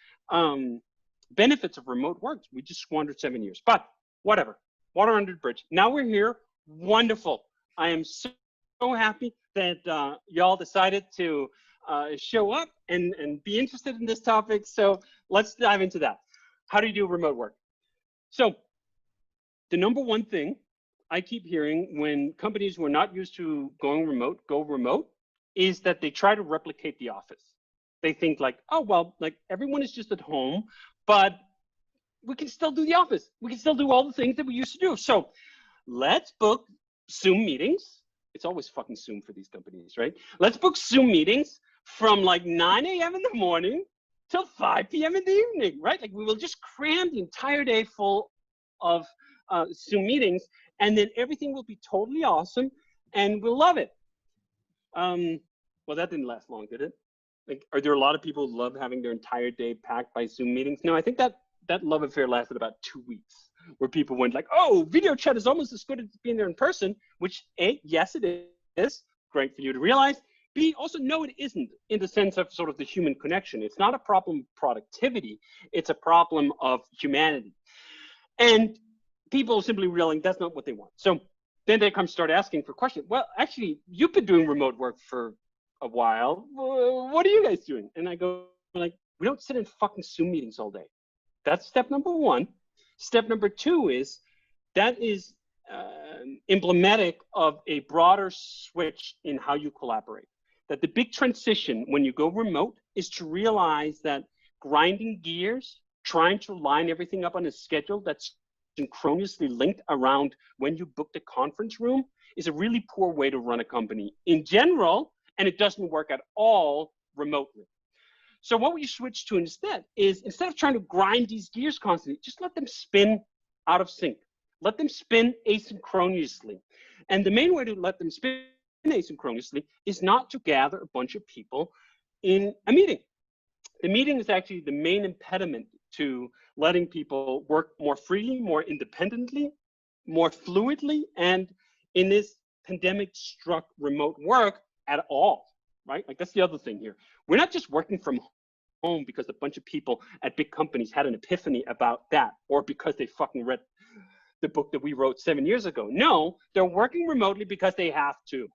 benefits of remote work, we just squandered 7 years. But whatever. Water under the bridge. Now we're here. Wonderful. I am so happy that y'all decided to show up and be interested in this topic. So let's dive into that. How do you do remote work? So the number one thing I keep hearing when companies who are not used to going remote go remote is that they try to replicate the office. They think like, oh, well, like everyone is just at home, but we can still do the office. We can still do all the things that we used to do. So let's book Zoom meetings. It's always fucking Zoom for these companies, right? Let's book Zoom meetings from like 9 a.m. in the morning till 5 p.m. in the evening, right? Like we will just cram the entire day full of Zoom meetings, and then everything will be totally awesome and we'll love it. Well, that didn't last long, did it? Like, are there a lot of people who love having their entire day packed by Zoom meetings? No, I think that love affair lasted about 2 weeks, where people went like, oh, video chat is almost as good as being there in person, which A, yes, it is. Great for you to realize. B, also, no, it isn't, in the sense of sort of the human connection. It's not a problem of productivity. It's a problem of humanity. And people simply realizing that's not what they want. So then they start asking for questions. Well, actually, you've been doing remote work for a while. What are you guys doing? And I go like, we don't sit in fucking Zoom meetings all day. That's step number one. Step number two is that is emblematic of a broader switch in how you collaborate. That the big transition when you go remote is to realize that grinding gears, trying to line everything up on a schedule that's synchronously linked around when you book the conference room is a really poor way to run a company in general, and it doesn't work at all remotely. So what we switch to instead is, instead of trying to grind these gears constantly, just let them spin out of sync. Let them spin asynchronously. And the main way to let them spin asynchronously is not to gather a bunch of people in a meeting. The meeting is actually the main impediment to letting people work more freely, more independently, more fluidly, and in this pandemic struck remote work at all, right? Like that's the other thing here. We're not just working from home because a bunch of people at big companies had an epiphany about that, or because they fucking read the book that we wrote 7 years ago. No, they're working remotely because they have to,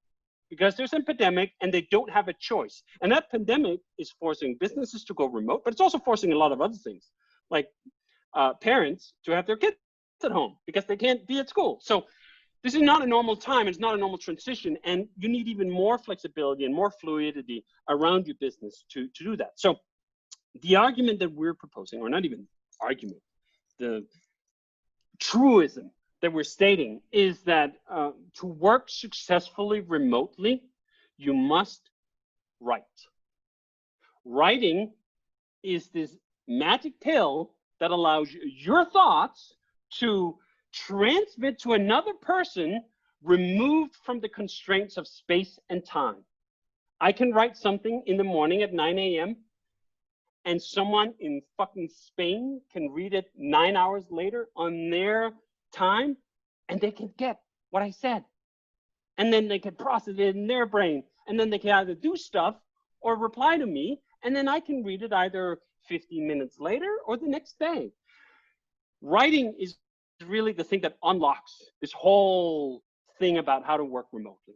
because there's a pandemic and they don't have a choice. And that pandemic is forcing businesses to go remote, but it's also forcing a lot of other things, like parents to have their kids at home because they can't be at school. So this is not a normal time. It's not a normal transition. And you need even more flexibility and more fluidity around your business to do that. So the argument that we're proposing, or not even argument, the truism that we're stating is that to work successfully remotely, you must write. Writing is this magic pill that allows your thoughts to transmit to another person removed from the constraints of space and time. I can write something in the morning at 9 a.m. and someone in fucking Spain can read it 9 hours later on their time, and they can get what I said. And then they can process it in their brain, and then they can either do stuff or reply to me, and then I can read it either 15 minutes later or the next day. Writing is really the thing that unlocks this whole thing about how to work remotely.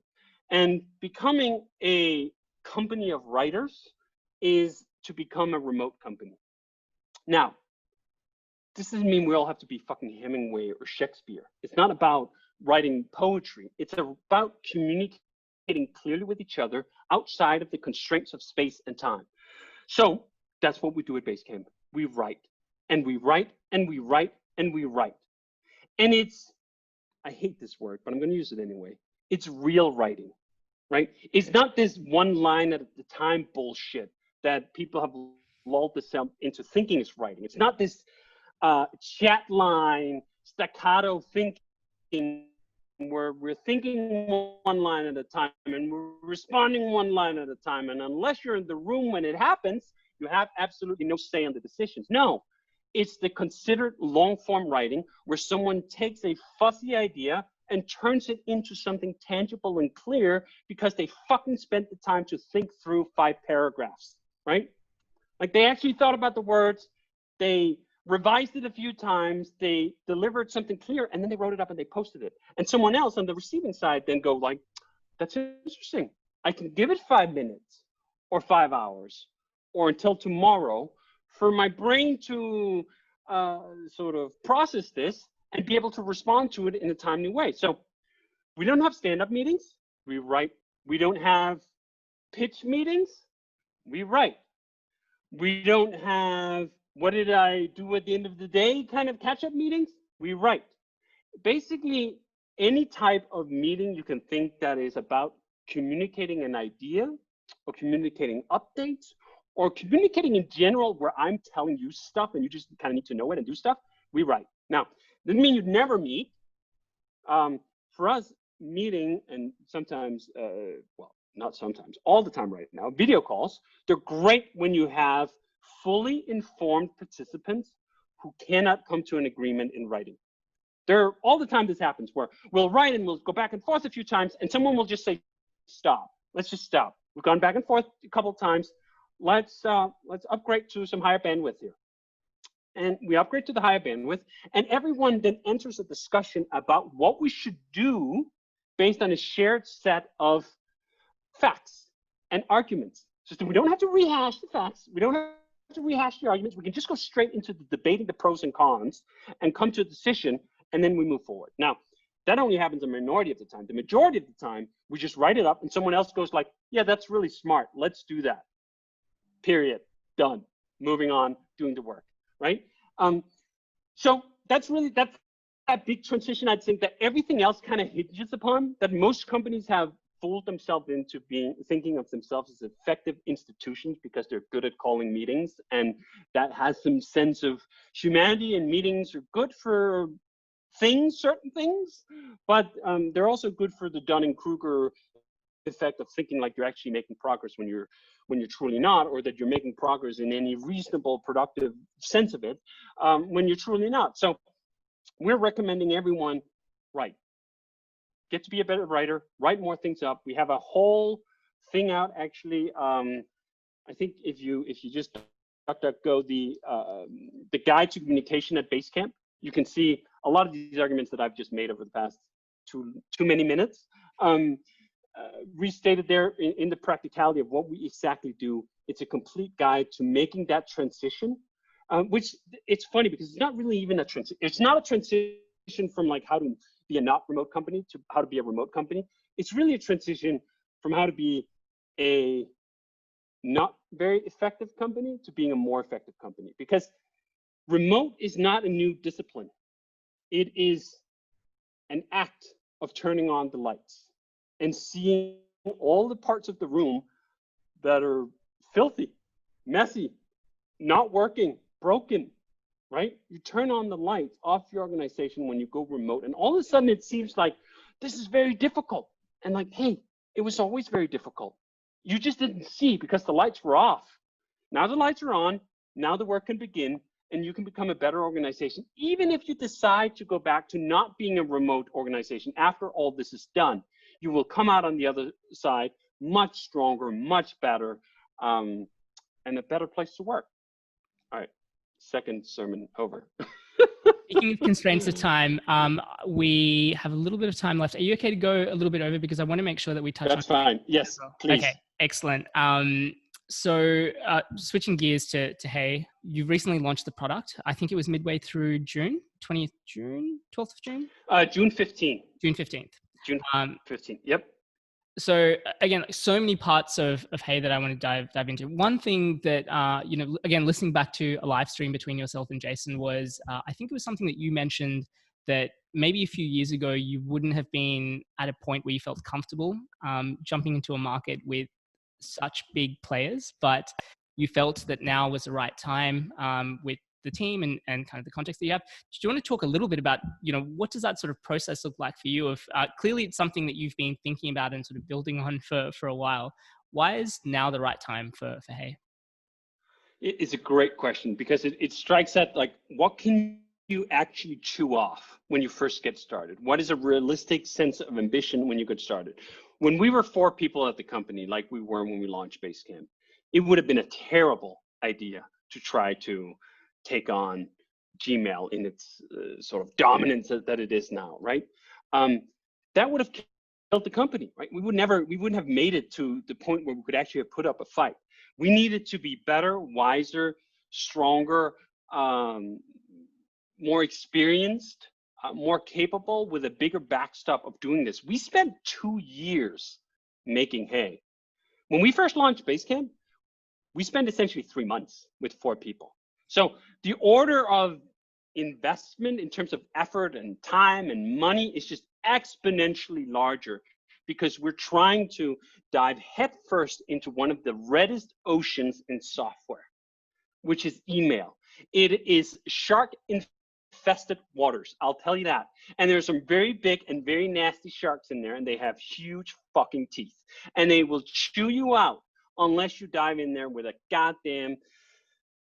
And becoming a company of writers is to become a remote company. Now, this doesn't mean we all have to be fucking Hemingway or Shakespeare. It's not about writing poetry. It's about communicating clearly with each other outside of the constraints of space and time. So that's what we do at Basecamp. We write, and we write, and we write, and we write. And it's, I hate this word, but I'm going to use it anyway. It's real writing, right? It's not this one line at a time bullshit that people have lulled themselves into thinking is writing. It's not this chat line, staccato thinking where we're thinking one line at a time and we're responding one line at a time. And unless you're in the room when it happens, you have absolutely no say on the decisions. No, it's the considered long form writing where someone takes a fuzzy idea and turns it into something tangible and clear because they fucking spent the time to think through 5 paragraphs, right? Like they actually thought about the words, they revised it a few times, they delivered something clear, and then they wrote it up and they posted it. And someone else on the receiving side then go like, that's interesting. I can give it 5 minutes or 5 hours or until tomorrow for my brain to sort of process this and be able to respond to it in a timely way. So we don't have stand-up meetings, we write. We don't have pitch meetings, we write. We don't have what did I do at the end of the day kind of catch-up meetings, we write. Basically, any type of meeting you can think that is about communicating an idea or communicating updates or communicating in general where I'm telling you stuff and you just kind of need to know it and do stuff, we write. Now, doesn't mean you'd never meet. For us, meeting and sometimes, well, not sometimes, all the time right now, video calls, they're great when you have fully informed participants who cannot come to an agreement in writing. There, all the time this happens where we'll write and we'll go back and forth a few times and someone will just say, stop, let's just stop. We've gone back and forth a couple of times. Let's upgrade to some higher bandwidth here. And we upgrade to the higher bandwidth and everyone then enters a discussion about what we should do based on a shared set of facts and arguments. So we don't have to rehash the facts. We don't have to rehash the arguments. We can just go straight into the debating the pros and cons and come to a decision, and then we move forward. Now, that only happens a minority of the time. The majority of the time, we just write it up and someone else goes like, yeah, that's really smart. Let's do that. Period. Done. Moving on, doing the work, right? So that's that big transition, I'd think, that everything else kind of hinges upon, that most companies have fooled themselves into thinking of themselves as effective institutions because they're good at calling meetings, and that has some sense of humanity, and meetings are good for certain things, but they're also good for the Dunning-Kruger effect of thinking like you're actually making progress when you're truly not, or that you're making progress in any reasonable, productive sense of it when you're truly not. So we're recommending everyone write. Get to be a better writer, write more things up. We have a whole thing out actually. I think if you just go the guide to communication at Basecamp, you can see a lot of these arguments that I've just made over the past too many minutes. Restated there in the practicality of what we exactly do. It's a complete guide to making that transition, which it's funny because it's not really even a transition. It's not a transition from like how to be a not remote company to how to be a remote company. It's really a transition from how to be a not very effective company to being a more effective company, because remote is not a new discipline. It is an act of turning on the lights and seeing all the parts of the room that are filthy, messy, not working, broken, right? You turn on the lights off your organization when you go remote, and all of a sudden it seems like this is very difficult. And like, hey, it was always very difficult. You just didn't see because the lights were off. Now the lights are on, now the work can begin, and you can become a better organization. Even if you decide to go back to not being a remote organization after all this is done, you will come out on the other side much stronger, much better, and a better place to work. All right, second sermon over. Speaking of constraints of time, we have a little bit of time left. Are you okay to go a little bit over, because I want to make sure that we touch on. That's fine. Yes, please. Okay, excellent. So switching gears to Hey, you recently launched the product. I think it was midway through June, 20th June, 12th of June? June 15th. June 15th. June 15th, yep. So again, so many parts of Hey that I want to dive into. One thing that, again, listening back to a live stream between yourself and Jason was, I think it was something that you mentioned that maybe a few years ago, you wouldn't have been at a point where you felt comfortable jumping into a market with such big players, but you felt that now was the right time with the team and kind of the context that you have. Do you want to talk a little bit about, what does that sort of process look like for you? Clearly it's something that you've been thinking about and sort of building on for a while. Why is now the right time for Hey? It's a great question, because it strikes at like, what can you actually chew off when you first get started? What is a realistic sense of ambition when you get started? When we were 4 people at the company, like we were when we launched Basecamp, it would have been a terrible idea to try to take on Gmail in its sort of dominance that it is now, right? That would have killed the company, right? We wouldn't have made it to the point where we could actually have put up a fight. We needed to be better, wiser, stronger, more experienced, more capable, with a bigger backstop of doing this. We spent 2 years making Hey. When we first launched Basecamp, we spent essentially 3 months with 4 people. So the order of investment in terms of effort and time and money is just exponentially larger, because we're trying to dive headfirst into one of the reddest oceans in software, which is email. It is shark-infested waters, I'll tell you that. And there's some very big and very nasty sharks in there, and they have huge fucking teeth. And they will chew you out unless you dive in there with a goddamn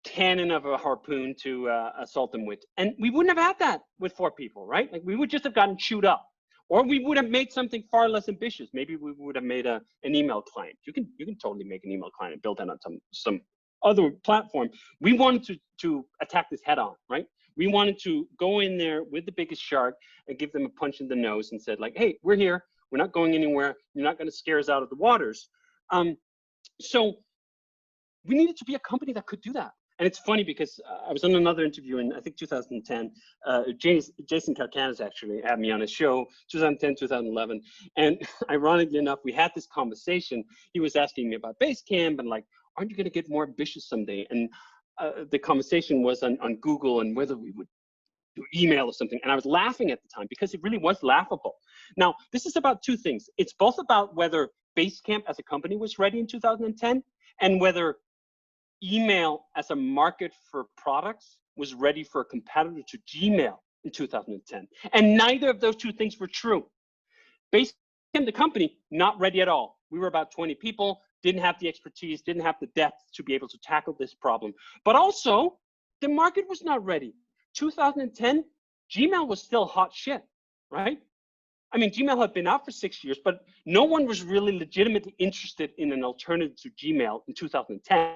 cannon of a harpoon to assault them with. And we wouldn't have had that with 4 people, right? Like, we would just have gotten chewed up. Or we would have made something far less ambitious. Maybe we would have made an email client. You can totally make an email client and build that on some other platform. We wanted to attack this head on, right? We wanted to go in there with the biggest shark and give them a punch in the nose and said, like, hey, we're here. We're not going anywhere. You're not going to scare us out of the waters. So we needed to be a company that could do that. And it's funny because I was on another interview in, I think, 2010. Jason Kalkanis actually had me on his show, 2010, 2011. And ironically enough, we had this conversation. He was asking me about Basecamp and like, aren't you going to get more ambitious someday? And the conversation was on Google and whether we would do email or something. And I was laughing at the time because it really was laughable. Now, this is about 2 things. It's both about whether Basecamp as a company was ready in 2010 and whether email as a market for products was ready for a competitor to Gmail in 2010. And neither of those 2 things were true. Basecamp, the company, not ready at all. We were about 20 people, didn't have the expertise, didn't have the depth to be able to tackle this problem. But also, the market was not ready. 2010, Gmail was still hot shit, right? I mean, Gmail had been out for 6 years, but no one was really legitimately interested in an alternative to Gmail in 2010.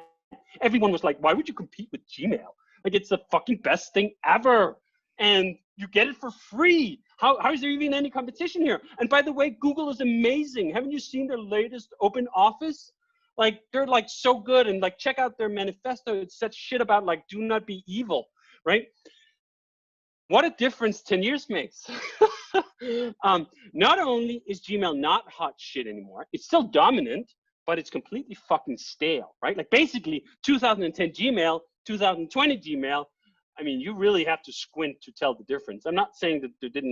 Everyone was like, why would you compete with Gmail? Like, it's the fucking best thing ever. And you get it for free. How is there even any competition here? And by the way, Google is amazing. Haven't you seen their latest open office? Like, they're like so good. And like, check out their manifesto. It says shit about like, do not be evil, right? What a difference 10 years makes. Not only is Gmail not hot shit anymore, it's still dominant, but it's completely fucking stale, right? Like basically 2010 Gmail, 2020 Gmail. I mean, you really have to squint to tell the difference. I'm not saying that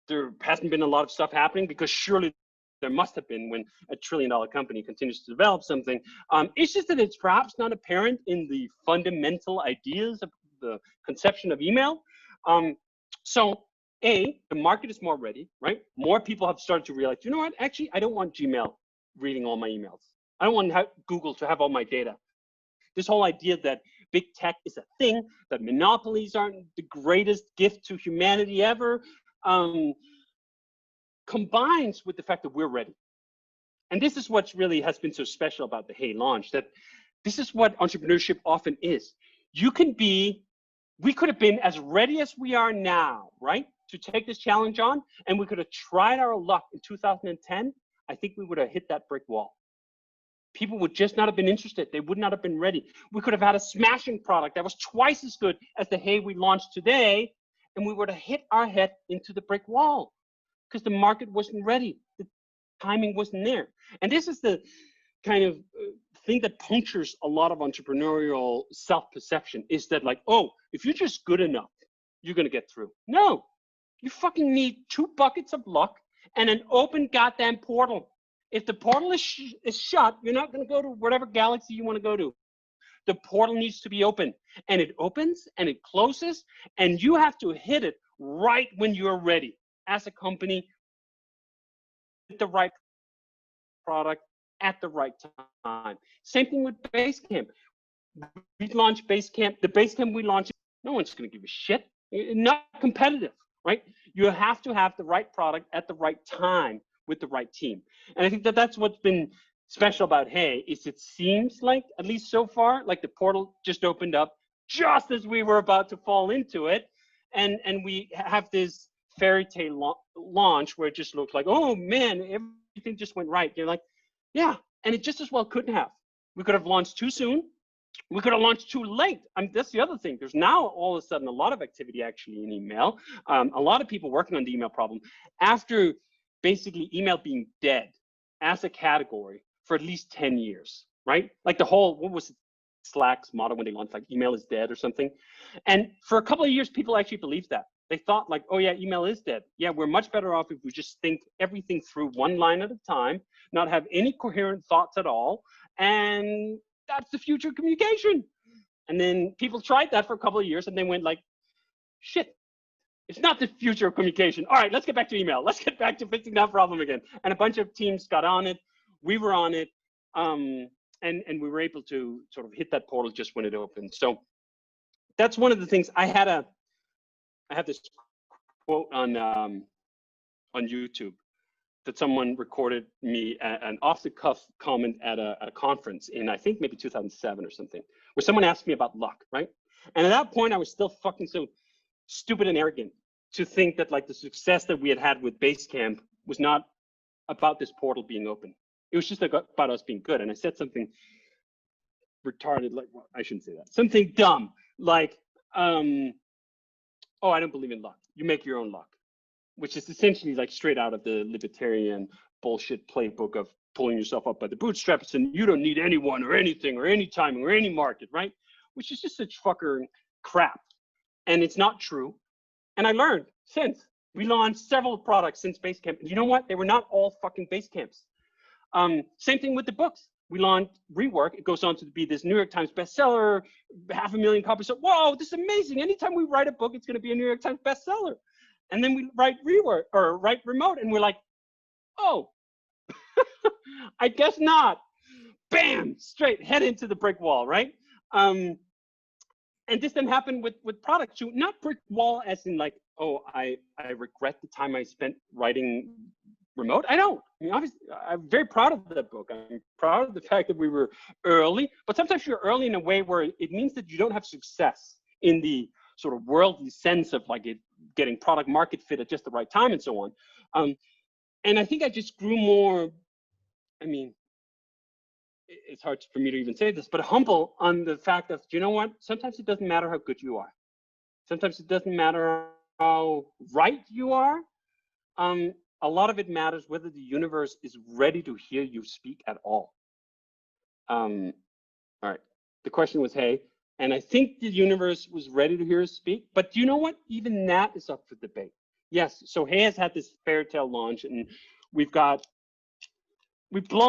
there hasn't been a lot of stuff happening, because surely there must have been when a $1 trillion company continues to develop something. It's just that it's perhaps not apparent in the fundamental ideas of the conception of email. So the market is more ready, right? More people have started to realize, you know what, actually, I don't want Gmail reading all my emails. I don't want Google to have all my data. This whole idea that big tech is a thing, that monopolies aren't the greatest gift to humanity ever, combines with the fact that we're ready. And this is what really has been so special about the HEY launch, that this is what entrepreneurship often is. We could have been as ready as we are now, right, to take this challenge on, and we could have tried our luck in 2010. I think we would have hit that brick wall. People would just not have been interested. They would not have been ready. We could have had a smashing product that was twice as good as the HEY we launched today, and we would have hit our head into the brick wall because the market wasn't ready. The timing wasn't there. And this is the kind of thing that punctures a lot of entrepreneurial self-perception, is that like, oh, if you're just good enough, you're going to get through. No, you fucking need 2 buckets of luck and an open goddamn portal. If the portal is shut, you're not going to go to whatever galaxy you want to go to. The portal needs to be open, and it opens and it closes, and you have to hit it right when you're ready as a company, with the right product at the right time. Same thing with Basecamp. We launched Basecamp. The Basecamp we launched, no one's going to give a shit. Not competitive, right? You have to have the right product at the right time with the right team. And I think that that's what's been special about HEY, is it seems like, at least so far, like the portal just opened up just as we were about to fall into it. And we have this fairy tale launch where it just looks like, oh man, everything just went right. You're like, yeah, and it just as well couldn't have. We could have launched too soon. We could have launched too late. I mean, that's the other thing. There's now all of a sudden a lot of activity actually in email. A lot of people working on the email problem after basically email being dead as a category for at least 10 years, right? Like the whole, what was it, Slack's motto when they launched, like email is dead or something. And for a couple of years, people actually believed that. They thought like, oh yeah, email is dead. Yeah, we're much better off if we just think everything through one line at a time, not have any coherent thoughts at all. And that's the future of communication. And then people tried that for a couple of years and they went like, shit, it's not the future of communication. All right, let's get back to email. Let's get back to fixing that problem again. And a bunch of teams got on it. We were on it. And we were able to sort of hit that portal just when it opened. So that's one of the things. I have this quote on YouTube that someone recorded me an off-the-cuff comment at a conference in, I think maybe 2007 or something, where someone asked me about luck, right? And at that point, I was still fucking so stupid and arrogant to think that like the success that we had with Basecamp was not about this portal being open. It was just about us being good. And I said something retarded, like, well, I shouldn't say that. Something dumb, like, oh, I don't believe in luck. You make your own luck, which is essentially like straight out of the libertarian bullshit playbook of pulling yourself up by the bootstraps and you don't need anyone or anything or any timing or any market, right? Which is just such fucking crap. And it's not true. And I learned since. We launched several products since Basecamp. And you know what? They were not all fucking Basecamps. Same thing with the books. We launched Rework. It goes on to be this New York Times bestseller, 500,000 copies. So, whoa, this is amazing. Anytime we write a book, it's going to be a New York Times bestseller. And then we write Rework or write Remote, and we're like, oh, I guess not. Bam, straight head into the brick wall, right? And this then happened with products too. Not brick wall as in like oh, I regret the time I spent writing remote. I don't. I mean, obviously, I'm very proud of that book. I'm proud of the fact that we were early, but sometimes you're early in a way where it means that you don't have success in the sort of worldly sense of like it getting product market fit at just the right time and so on. And I think I just grew more, I mean, it's hard for me to even say this, but humble on the fact of, you know what? Sometimes it doesn't matter how good you are. Sometimes it doesn't matter how right you are. A lot of it matters whether the universe is ready to hear you speak at all. All right. The question was, hey, and I think the universe was ready to hear us speak. But you know what? Even that is up for debate. Yes. So Hey has had this fairy tale launch, and we've blown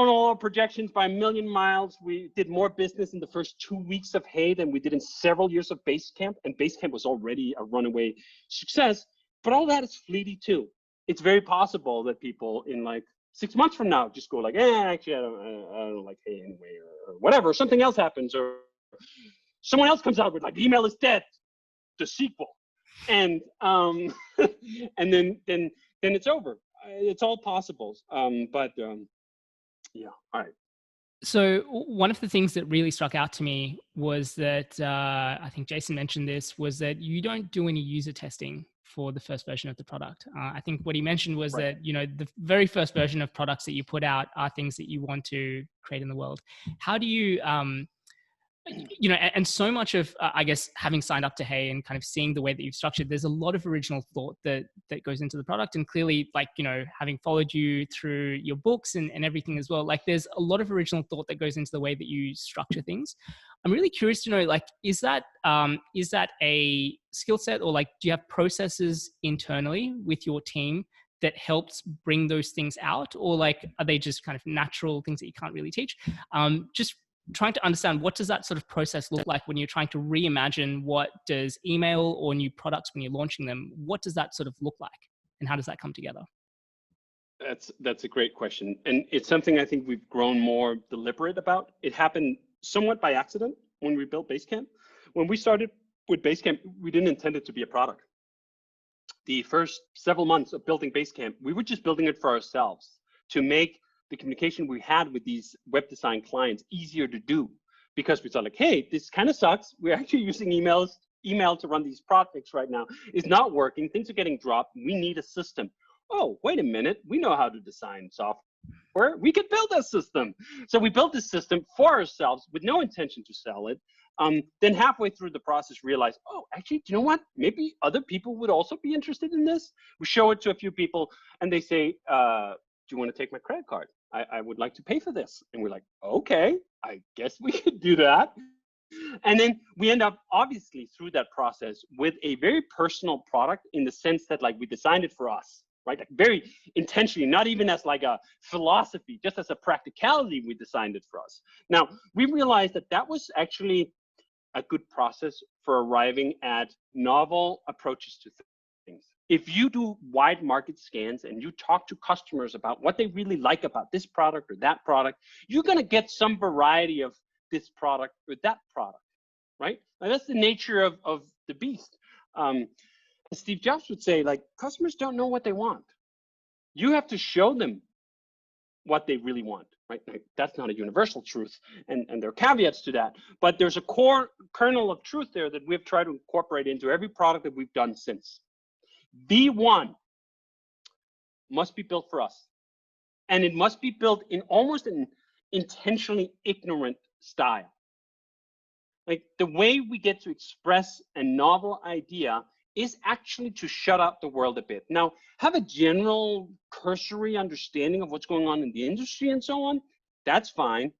all our projections by 1,000,000 miles. We did more business in the first 2 weeks of Hey than we did in several years of Basecamp, and Basecamp was already a runaway success. But all that is fleeting too. It's very possible that people in like 6 months from now just go like, actually, I don't like Hey anyway, or whatever. Something else happens, or someone else comes out with like, email is dead, the sequel, and and then it's over. It's all possible. Yeah. All right. So one of the things that really struck out to me was that I think Jason mentioned this, was that you don't do any user testing for the first version of the product. I think what he mentioned was that, you know, the very first version of products that you put out are things that you want to create in the world. How do you, you know, and so much of, I guess, having signed up to Hey and kind of seeing the way that you've structured, there's a lot of original thought that goes into the product. And clearly, like, you know, having followed you through your books and everything as well, like there's a lot of original thought that goes into the way that you structure things. I'm really curious to know, like, is that a skill set, or like, do you have processes internally with your team that helps bring those things out? Or like, are they just kind of natural things that you can't really teach? Just trying to understand, what does that sort of process look like when you're trying to reimagine what does email or new products when you're launching them, what does that sort of look like, and how does that come together? That's a great question. And it's something I think we've grown more deliberate about. It happened somewhat by accident when we built Basecamp. When we started with Basecamp, we didn't intend it to be a product. The first several months of building Basecamp, we were just building it for ourselves to make the communication we had with these web design clients easier to do, because we thought like, hey, this kind of sucks. We're actually using email to run these projects right now. It's not working. Things are getting dropped. We need a system. Oh, wait a minute. We know how to design software. We could build a system. So we built this system for ourselves with no intention to sell it. Then halfway through the process, realized, oh, actually, do you know what? Maybe other people would also be interested in this. We show it to a few people, and they say, do you want to take my credit card? I would like to pay for this. And we're like, okay, I guess we could do that. And then we end up, obviously, through that process with a very personal product, in the sense that like we designed it for us, right? Like very intentionally, not even as like a philosophy, just as a practicality, we designed it for us. Now, we realized that that was actually a good process for arriving at novel approaches to things. If you do wide market scans and you talk to customers about what they really like about this product or that product, you're going to get some variety of this product or that product, right? And that's the nature of the beast. As Steve Jobs would say, like, customers don't know what they want. You have to show them what they really want, right? Like, that's not a universal truth, and there are caveats to that. But there's a core kernel of truth there that we've tried to incorporate into every product that we've done since. V1 must be built for us. And it must be built in almost an intentionally ignorant style. Like, the way we get to express a novel idea is actually to shut out the world a bit. Now, have a general cursory understanding of what's going on in the industry and so on. That's fine.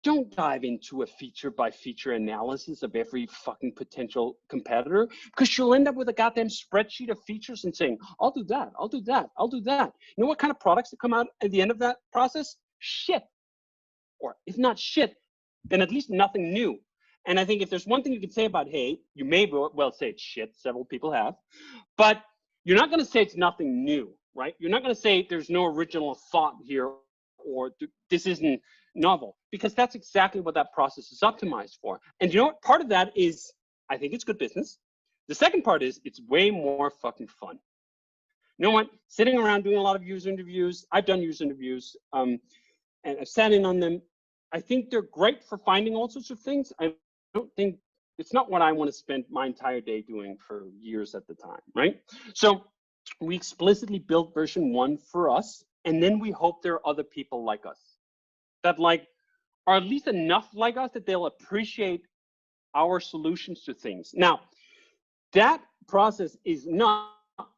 Don't dive into a feature by feature analysis of every fucking potential competitor, because you'll end up with a goddamn spreadsheet of features and saying, I'll do that, I'll do that, I'll do that. You know what kind of products that come out at the end of that process? Shit. Or if not shit, then at least nothing new. And I think if there's one thing you can say about Hey, you may well say it's shit. Several people have. But you're not going to say it's nothing new, right? You're not going to say there's no original thought here, or this isn't novel, because that's exactly what that process is optimized for. And you know what? Part of that is, I think it's good business. The second part is it's way more fucking fun. You know what? Sitting around doing a lot of user interviews. I've done user interviews, and I've sat in on them. I think they're great for finding all sorts of things. I don't think it's not what I want to spend my entire day doing for years at the time, right? So we explicitly built version 1 for us, and then we hope there are other people like us that like are at least enough like us that they'll appreciate our solutions to things. Now, that process is not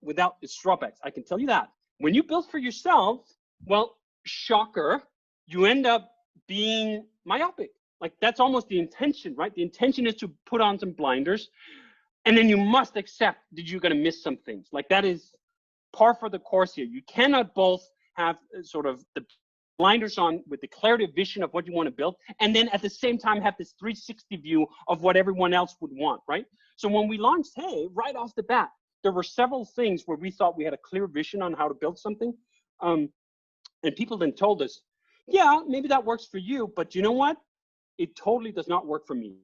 without its drawbacks. I can tell you that. When you build for yourself, well, shocker, you end up being myopic. Like that's almost the intention, right? The intention is to put on some blinders, and then you must accept that you're going to miss some things. Like that is par for the course here. You cannot both have sort of the blinders on with the declarative vision of what you want to build, and then at the same time have this 360 view of what everyone else would want, right? So when we launched Hey, right off the bat, there were several things where we thought we had a clear vision on how to build something. And people then told us, yeah, maybe that works for you, but you know what? It totally does not work for me.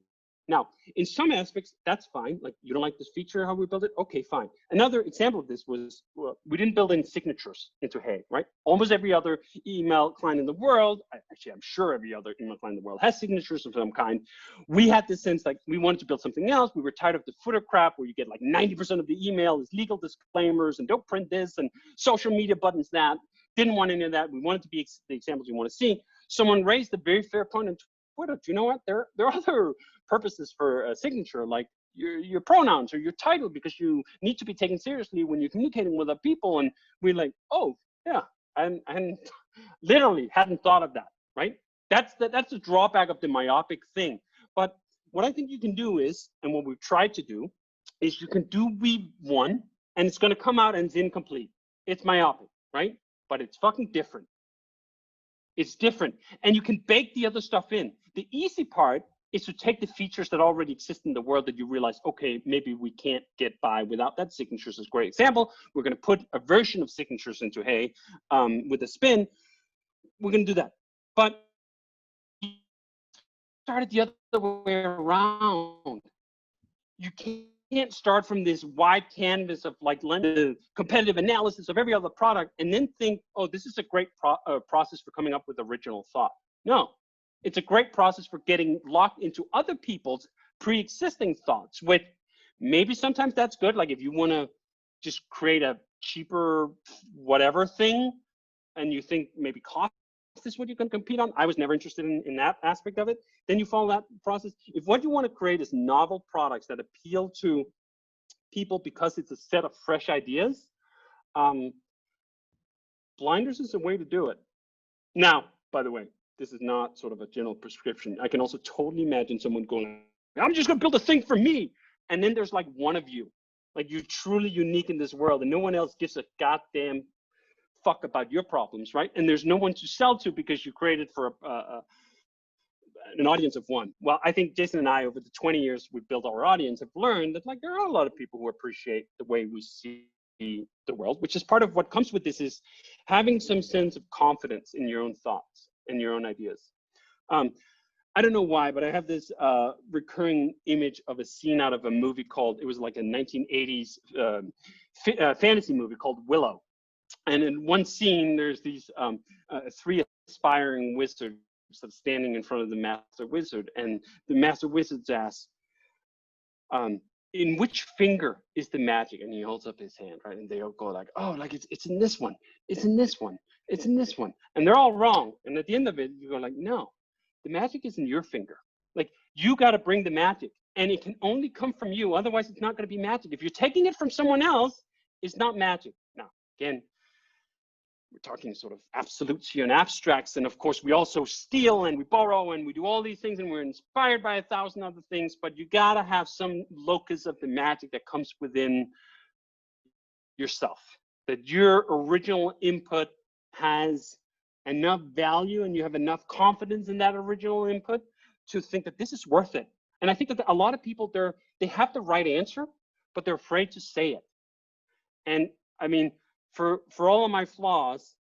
Now, in some aspects, that's fine. Like, you don't like this feature, how we build it? Okay, fine. Another example of this was, we didn't build in signatures into Hey, right? Almost every other email client in the world, actually, I'm sure every other email client in the world has signatures of some kind. We had this sense like we wanted to build something else. We were tired of the footer crap where you get like 90% of the email is legal disclaimers and don't print this and social media buttons that. Didn't want any of that. We wanted to be the examples you want to see. Someone raised a very fair point on Twitter. Do you know what? There are other purposes for a signature, like your pronouns or your title, because you need to be taken seriously when you're communicating with other people. And we're like, oh yeah, and literally hadn't thought of that, right? That's the drawback of the myopic thing. But what I think you can do is, and what we've tried to do, is you can do V1 and it's going to come out and it's incomplete. It's myopic, right? But it's fucking different. It's different. And you can bake the other stuff in. The easy part is to take the features that already exist in the world that you realize, okay, maybe we can't get by without that. Signatures is a great example. We're going to put a version of signatures into Hey with a spin. We're going to do that. But you start it the other way around. You can't start from this wide canvas of like competitive analysis of every other product and then think, oh, this is a great process for coming up with original thought. No, it's a great process for getting locked into other people's pre-existing thoughts, which maybe sometimes that's good. Like if you want to just create a cheaper whatever thing and you think maybe cost is what you can compete on. I was never interested in that aspect of it. Then you follow that process. If what you want to create is novel products that appeal to people because it's a set of fresh ideas, blinders is a way to do it. Now, by the way, this is not sort of a general prescription. I can also totally imagine someone going, I'm just going to build a thing for me. And then there's like one of you, like you're truly unique in this world and no one else gives a goddamn fuck about your problems, right? And there's no one to sell to because you created for an audience of one. Well, I think Jason and I, over the 20 years we've built our audience, have learned that like there are a lot of people who appreciate the way we see the world, which is part of what comes with this, is having some sense of confidence in your own thoughts and your own ideas. I don't know why, but I have this recurring image of a scene out of a movie called, it was like a 1980s fantasy movie called Willow. And in one scene, there's these three aspiring wizards standing in front of the master wizard, and the master wizard's asks, in which finger is the magic? And he holds up his hand, right? And they all go like, oh, like it's in this one, it's in this one, it's in this one. And they're all wrong. And at the end of it, you go like, no, the magic is in your finger. Like you got to bring the magic, and it can only come from you. Otherwise, it's not going to be magic. If you're taking it from someone else, it's not magic. Now, again, we're talking sort of absolutes here and abstracts. And of course, we also steal and we borrow and we do all these things and we're inspired by 1,000 other things, but you gotta have some locus of the magic that comes within yourself, that your original input has enough value and you have enough confidence in that original input to think that this is worth it. And I think that a lot of people, they have the right answer, but they're afraid to say it. And I mean, for all of my flaws,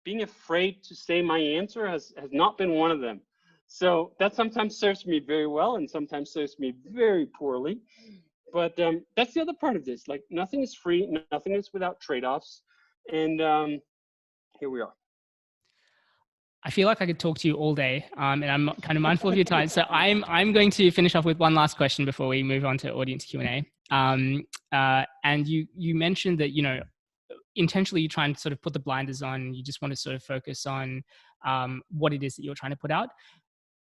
being afraid to say my answer has not been one of them. So that sometimes serves me very well and sometimes serves me very poorly. But that's the other part of this. Like, nothing is free, nothing is without trade-offs. And here we are. I feel like I could talk to you all day, and I'm kind of mindful of your time. So I'm going to finish off with one last question before we move on to audience Q&A. And you mentioned that, you know, intentionally you try and sort of put the blinders on. You just want to sort of focus on what it is that you're trying to put out.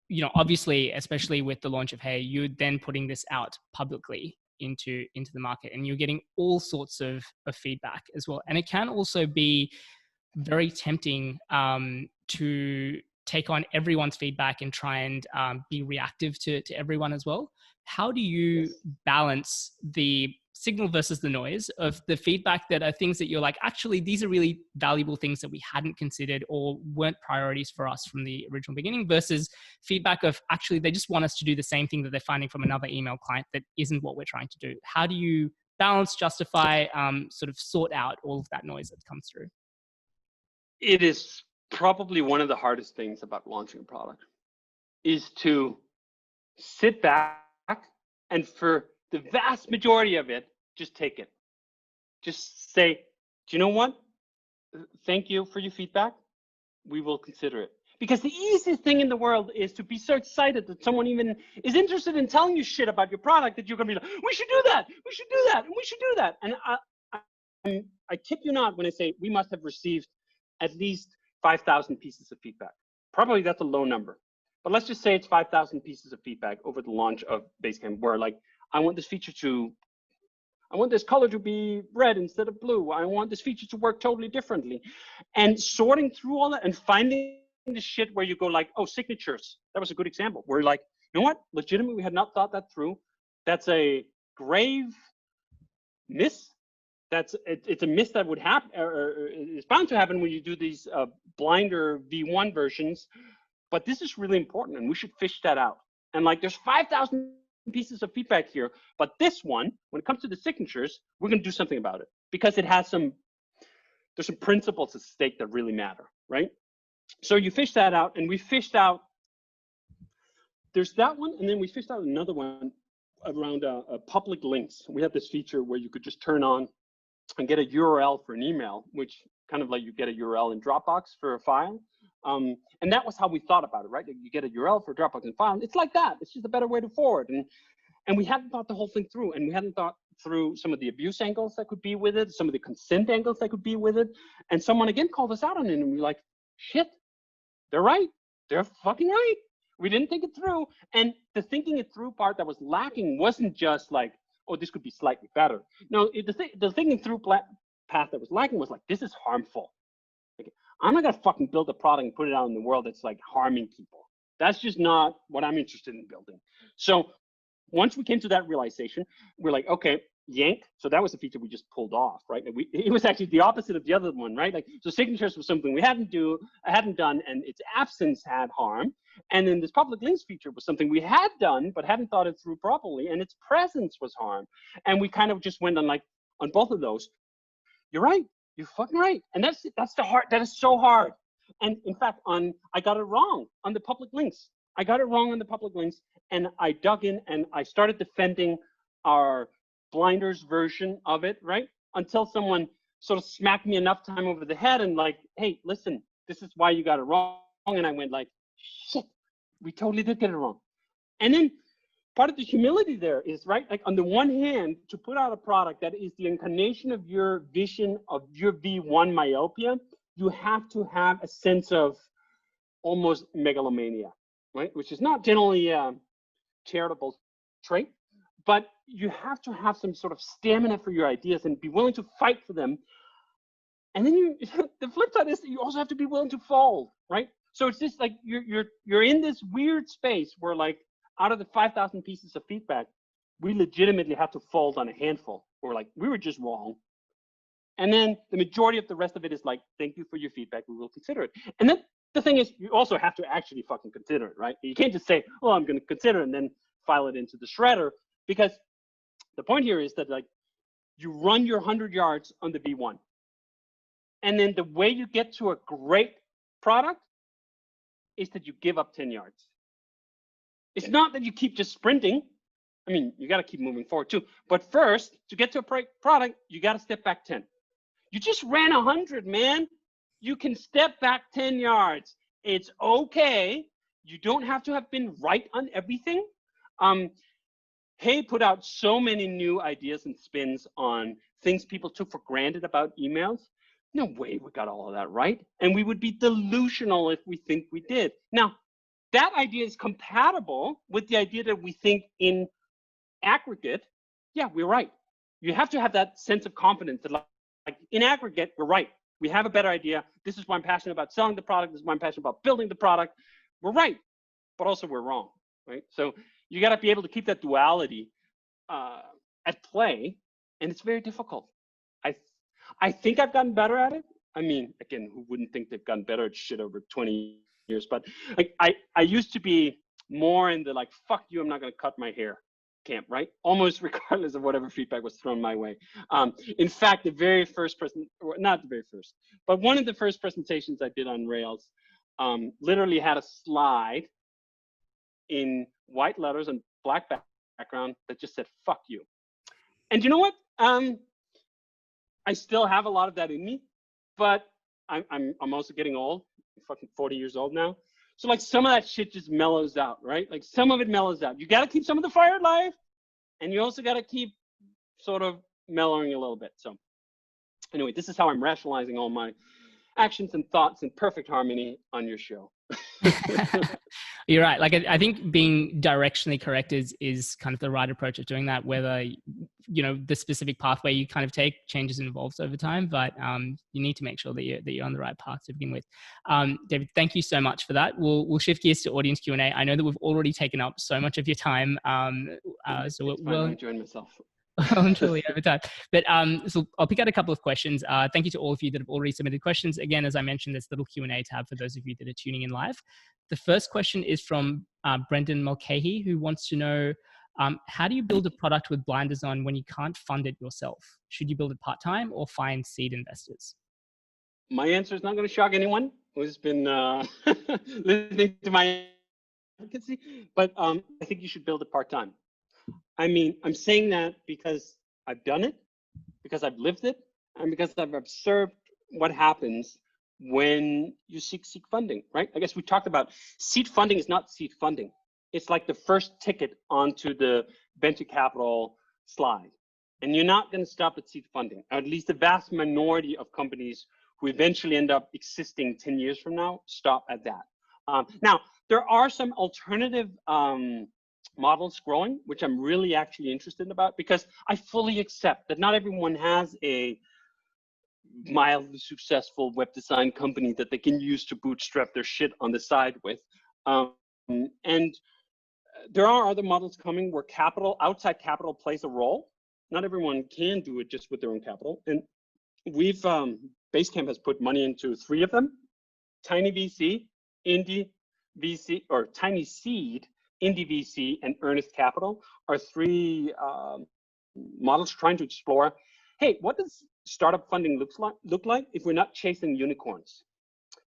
You know, obviously, especially with the launch of Hey, you're then putting this out publicly into the market, and you're getting all sorts of feedback as well. And it can also be very tempting to take on everyone's feedback and try and be reactive to everyone as well. How do you balance the signal versus the noise of the feedback that are things that you're like, actually, these are really valuable things that we hadn't considered or weren't priorities for us from the original beginning, versus feedback of actually, they just want us to do the same thing that they're finding from another email client that isn't what we're trying to do? How do you balance, justify, sort of sort out all of that noise that comes through? It is probably one of the hardest things about launching a product, is to sit back and for the vast majority of it, just take it. Just say, do you know what? Thank you for your feedback. We will consider it. Because the easiest thing in the world is to be so excited that someone even is interested in telling you shit about your product that you're going to be like, we should do that, we should do that, and we should do that. And I kid you not when I say we must have received at least 5,000 pieces of feedback. Probably that's a low number. But let's just say it's 5,000 pieces of feedback over the launch of Basecamp, where like, I want this color to be red instead of blue. I want this feature to work totally differently. And sorting through all that and finding the shit where you go like, oh, signatures. That was a good example. Where like, you know what? Legitimately, we had not thought that through. That's a grave miss. It's a miss that would happen, or is bound to happen when you do these blinder V1 versions. But this is really important, and we should fish that out. And like, there's 5,000 pieces of feedback here, but this one, when it comes to the signatures, we're going to do something about it because it has there's some principles at stake that really matter, right? So you fish that out, and we fished out. There's that one, and then we fished out another one around public links. We have this feature where you could just turn on and get a URL for an email, which kind of like you get a URL in Dropbox for a file. And that was how we thought about it, right? You get a URL for Dropbox and file. It's like that. It's just a better way to forward. And we hadn't thought the whole thing through, and we hadn't thought through some of the abuse angles that could be with it, some of the consent angles that could be with it. And someone again called us out on it, and we were like, shit, they're right. They're fucking right. We didn't think it through. And the thinking it through part that was lacking wasn't just like, oh, this could be slightly better. No, the thinking through path that was lacking was like, this is harmful. Like, I'm not gonna fucking build a product and put it out in the world that's like harming people. That's just not what I'm interested in building. So once we came to that realization, we're like, okay, yank. So that was a feature we just pulled off, right? And it was actually the opposite of the other one, right? Like, so signatures was something we hadn't done, and its absence had harm. And then this public links feature was something we had done, but hadn't thought it through properly, and its presence was harm. And we kind of just went on both of those. You're right. You're fucking right. And that's the hard. That is so hard. And in fact, I got it wrong on the public links. I got it wrong on the public links, and I dug in and I started defending our blinders version of it, right? Until someone sort of smacked me enough time over the head and like, hey, listen, this is why you got it wrong. And I went like, shit, we totally did get it wrong. And then part of the humility there is, right, like on the one hand, to put out a product that is the incarnation of your vision of your V1 myopia, you have to have a sense of almost megalomania, right? Which is not generally a charitable trait, but you have to have some sort of stamina for your ideas and be willing to fight for them. And then the flip side is that you also have to be willing to fold, right? So it's just like you're in this weird space where like out of the 5,000 pieces of feedback, we legitimately have to fold on a handful. We're like, we were just wrong. And then the majority of the rest of it is like, thank you for your feedback, we will consider it. And then the thing is, you also have to actually fucking consider it, right? You can't just say, oh, I'm going to consider it and then file it into the shredder, because the point here is that like you run your 100 yards on the V1. And then the way you get to a great product is that you give up 10 yards. It's not that you keep just sprinting. I mean, you got to keep moving forward too. But first, to get to a product, you got to step back 10. You just ran 100, man. You can step back 10 yards. It's okay. You don't have to have been right on everything. Hey put out so many new ideas and spins on things people took for granted about emails. No way we got all of that right. And we would be delusional if we think we did. Now, that idea is compatible with the idea that we think in aggregate, yeah, we're right. You have to have that sense of confidence that, like in aggregate, we're right. We have a better idea. This is why I'm passionate about selling the product. This is why I'm passionate about building the product. We're right, but also we're wrong, right? So you got to be able to keep that duality at play, and it's very difficult. I think I've gotten better at it. I mean, again, who wouldn't think they've gotten better at shit over 20 years? But I used to be more in the like, fuck you, I'm not going to cut my hair camp, right? Almost regardless of whatever feedback was thrown my way. In fact, the very first not the very first, but one of the first presentations I did on Rails literally had a slide in white letters and black background that just said, fuck you. And you know what? I still have a lot of that in me, but I'm also getting old. I'm fucking 40 years old now. So like some of that shit just mellows out, right? Like some of it mellows out. You got to keep some of the fire alive, and you also got to keep sort of mellowing a little bit. So anyway, this is how I'm rationalizing all my actions and thoughts in perfect harmony on your show. You're right. Like I think being directionally correct is kind of the right approach of doing that. Whether the specific pathway you kind of take changes and evolves over time, but you need to make sure that you're on the right path to begin with. David, thank you so much for that. We'll shift gears to audience Q&A. I know that we've already taken up so much of your time, so we'll enjoy myself. I'm truly over time. But so I'll pick out a couple of questions. Thank you to all of you that have already submitted questions. Again, as I mentioned, there's a little Q&A tab for those of you that are tuning in live. The first question is from Brendan Mulcahy, who wants to know, how do you build a product with blinders on when you can't fund it yourself? Should you build it part-time or find seed investors? My answer is not going to shock anyone who's been listening to my advocacy, but I think you should build it part-time. I mean, I'm saying that because I've done it, because I've lived it, and because I've observed what happens when you seek funding, right? I guess we talked about seed funding is not seed funding. It's like the first ticket onto the venture capital slide. And you're not going to stop at seed funding. At least the vast minority of companies who eventually end up existing 10 years from now stop at that. Now, there are some alternative models growing, which I'm really actually interested about, because I fully accept that not everyone has a mildly successful web design company that they can use to bootstrap their shit on the side with. And there are other models coming where outside capital plays a role. Not everyone can do it just with their own capital. And we've, Basecamp has put money into 3 of them: Tiny VC, Indie VC, or Tiny Seed, Indie VC, and Earnest Capital are 3 models trying to explore, hey, what does startup funding look like if we're not chasing unicorns?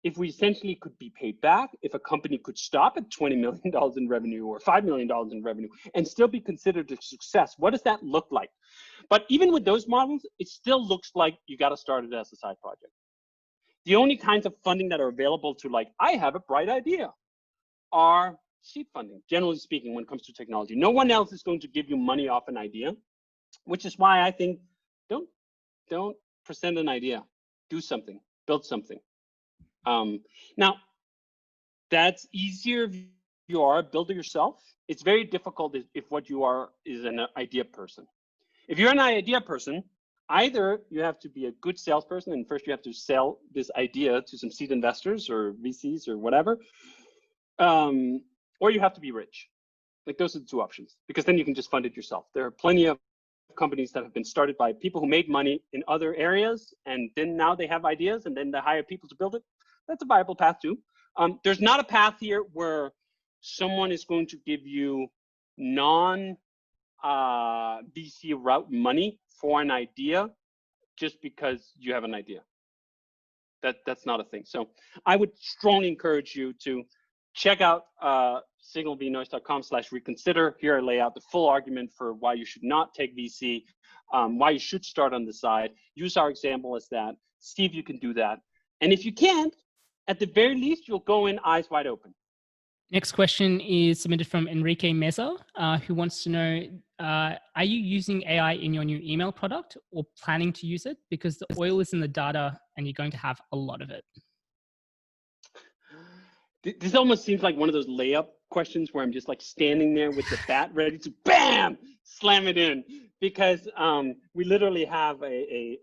If we essentially could be paid back, if a company could stop at $20 million in revenue or $5 million in revenue and still be considered a success, what does that look like? But even with those models, it still looks like you got to start it as a side project. The only kinds of funding that are available to, like, I have a bright idea, are seed funding, generally speaking, when it comes to technology. No one else is going to give you money off an idea, which is why I think don't present an idea, do something, build something. Now, that's easier if you are a builder yourself. It's very difficult if what you are is an idea person. If you're an idea person, either you have to be a good salesperson and first you have to sell this idea to some seed investors or VCs or whatever, or you have to be rich. Like, those are the 2 options, because then you can just fund it yourself. There are plenty of companies that have been started by people who made money in other areas, and then now they have ideas and then they hire people to build it. That's a viable path too. There's not a path here where someone is going to give you non-VC route money for an idea just because you have an idea. That's not a thing. So I would strongly encourage you to check out signalvnoise.com/reconsider. Here I lay out the full argument for why you should not take VC, why you should start on the side. Use our example as that. See if you can do that. And if you can't, at the very least, you'll go in eyes wide open. Next question is submitted from Enrique Meza, who wants to know, are you using AI in your new email product or planning to use it? Because the oil is in the data and you're going to have a lot of it. This almost seems like one of those layup questions where I'm just like standing there with the bat ready to bam, slam it in. Because we literally have a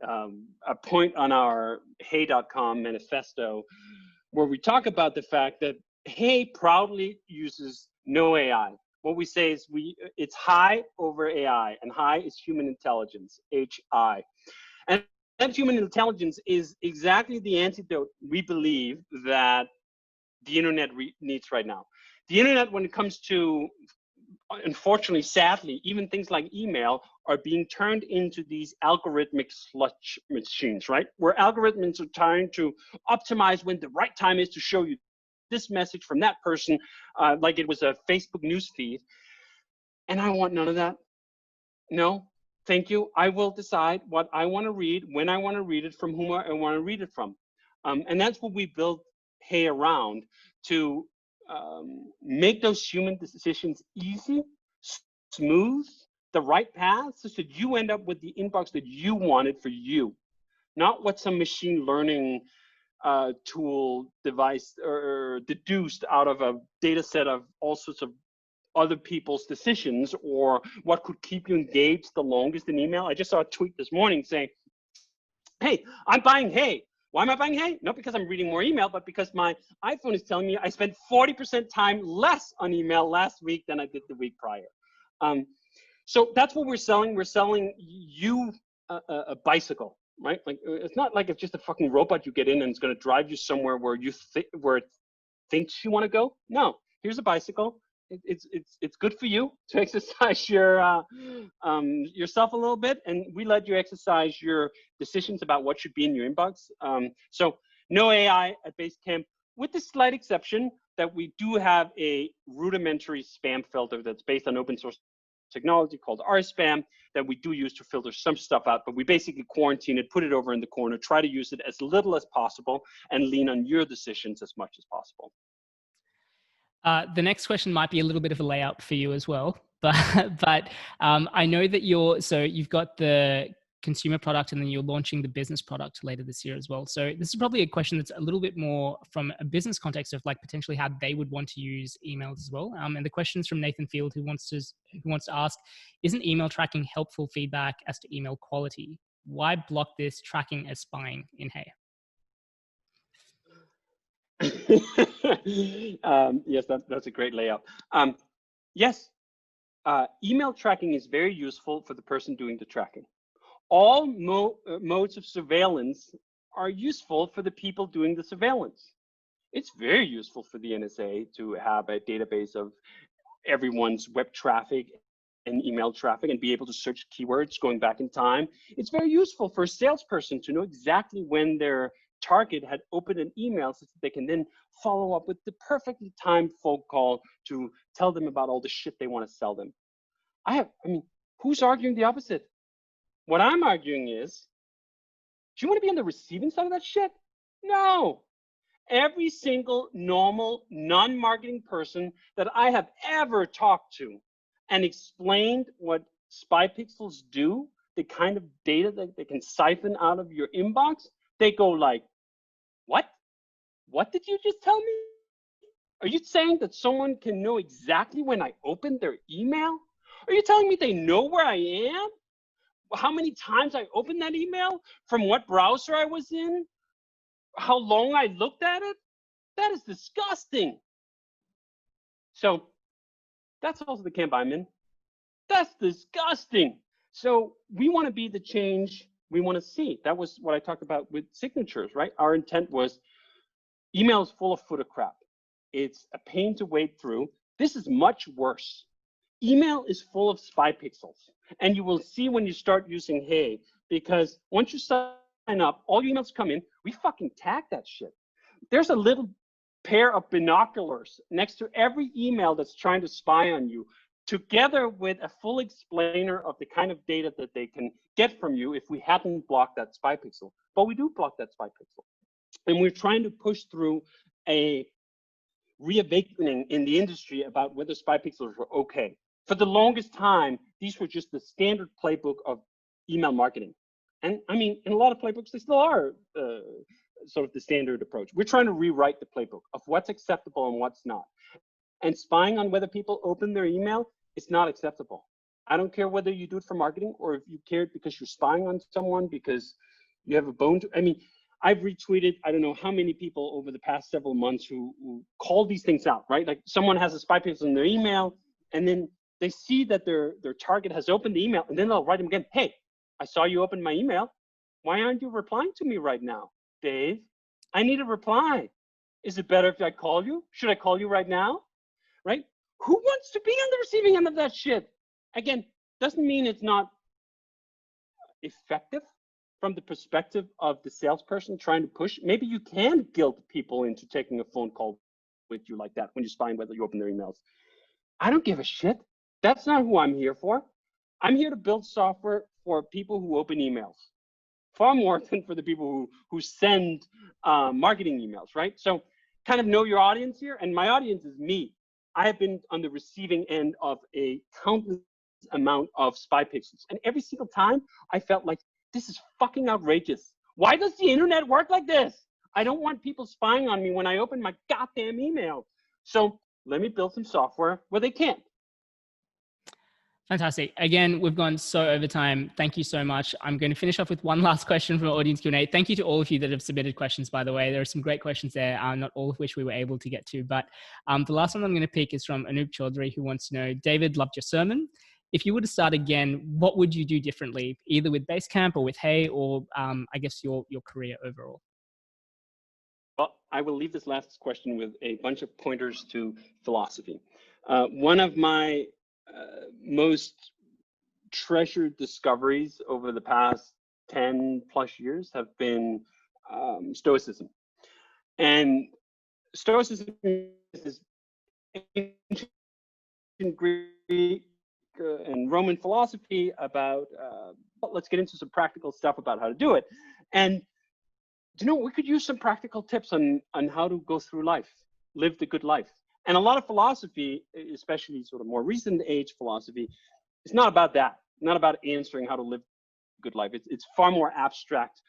point on our hey.com manifesto where we talk about the fact that Hey proudly uses no AI. What we say is it's HEY over AI, and HEY is human intelligence, HI. And that human intelligence is exactly the antidote we believe that the internet needs right now. The internet, when it comes to, unfortunately, sadly, even things like email are being turned into these algorithmic sludge machines, right? Where algorithms are trying to optimize when the right time is to show you this message from that person, like it was a Facebook news feed. And I want none of that. No, thank you. I will decide what I want to read, when I want to read it, from whom I want to read it from. And that's what we built Hey around, to make those human decisions easy, smooth, the right path, so that you end up with the inbox that you wanted for you, not what some machine learning tool device or deduced out of a data set of all sorts of other people's decisions, or what could keep you engaged the longest in email. I just saw a tweet this morning saying, hey, I'm buying Hey. Why am I buying Hey? Not because I'm reading more email, but because my iPhone is telling me I spent 40% time less on email last week than I did the week prior. So that's what we're selling. We're selling you a bicycle, right? Like, it's not like it's just a fucking robot you get in and it's going to drive you somewhere where where it thinks you want to go. No, here's a bicycle. It's good for you to exercise yourself a little bit, and we let you exercise your decisions about what should be in your inbox. So no AI at Basecamp, with the slight exception that we do have a rudimentary spam filter that's based on open source technology called RSpam that we do use to filter some stuff out, but we basically quarantine it, put it over in the corner, try to use it as little as possible, and lean on your decisions as much as possible. The next question might be a little bit of a layout for you as well, but I know that you've got the consumer product and then you're launching the business product later this year as well. So this is probably a question that's a little bit more from a business context of like potentially how they would want to use emails as well. And the question's from Nathan Field, who wants to ask, isn't email tracking helpful feedback as to email quality? Why block this tracking as spying in Hey? Yes, that's a great layout. Yes, email tracking is very useful for the person doing the tracking. All modes of surveillance are useful for the people doing the surveillance. It's very useful for the NSA to have a database of everyone's web traffic and email traffic and be able to search keywords going back in time. It's very useful for a salesperson to know exactly when their target had opened an email so that they can then follow up with the perfectly timed phone call to tell them about all the shit they want to sell them. I mean, who's arguing the opposite? What I'm arguing is, do you want to be on the receiving side of that shit? No. Every single normal, non-marketing person that I have ever talked to and explained what spy pixels do, the kind of data that they can siphon out of your inbox, they go like, what? What did you just tell me? Are you saying that someone can know exactly when I opened their email? Are you telling me they know where I am? How many times I opened that email? From what browser I was in? How long I looked at it? That is disgusting. So that's also the camp I'm in. That's disgusting. So we want to be the change we want to see. That was what I talked about with signatures, right? Our intent was email is full of footer crap. It's a pain to wade through. This is much worse. Email is full of spy pixels. And you will see when you start using Hey, because once you sign up, all your emails come in, we fucking tag that shit. There's a little pair of binoculars next to every email that's trying to spy on you, together with a full explainer of the kind of data that they can get from you if we hadn't blocked that spy pixel. But we do block that spy pixel. And we're trying to push through a reawakening in the industry about whether spy pixels were okay. For the longest time, these were just the standard playbook of email marketing. And I mean, in a lot of playbooks, they still are sort of the standard approach. We're trying to rewrite the playbook of what's acceptable and what's not. And spying on whether people open their email is not acceptable. I don't care whether you do it for marketing or if you care it because you're spying on someone because you have a bone to, I mean, I've retweeted, I don't know how many people over the past several months who call these things out, right? Like someone has a spy pixel in their email and then they see that their target has opened the email and then they'll write them again, hey, I saw you open my email. Why aren't you replying to me right now, Dave? I need a reply. Is it better if I call you? Should I call you right now? Right? Who wants to be on the receiving end of that shit? Again, doesn't mean it's not effective from the perspective of the salesperson trying to push. Maybe you can guilt people into taking a phone call with you like that when you're spying whether you open their emails. I don't give a shit. That's not who I'm here for. I'm here to build software for people who open emails, far more than for the people who send marketing emails, right? So kind of know your audience here, and my audience is me. I have been on the receiving end of a countless amount of spy pixels, and every single time I felt like, this is fucking outrageous. Why does the internet work like this? I don't want people spying on me when I open my goddamn email. So let me build some software where they can't. Fantastic. Again, we've gone so over time. Thank you so much. I'm going to finish off with one last question from our audience Q&A. Thank you to all of you that have submitted questions, by the way. There are some great questions there, not all of which we were able to get to. But the last one I'm going to pick is from Anup Chaudhary, who wants to know, David, loved your sermon. If you were to start again, what would you do differently, either with Basecamp or with HEY or I guess your career overall? Well, I will leave this last question with a bunch of pointers to philosophy. One of my most treasured discoveries over the past 10 plus years have been Stoicism. And Stoicism is ancient Greek and Roman philosophy about, let's get into some practical stuff about how to do it. And you know, we could use some practical tips on how to go through life, live the good life. And a lot of philosophy, especially sort of more recent age philosophy, it's not about that, not about answering how to live a good life. It's far more abstract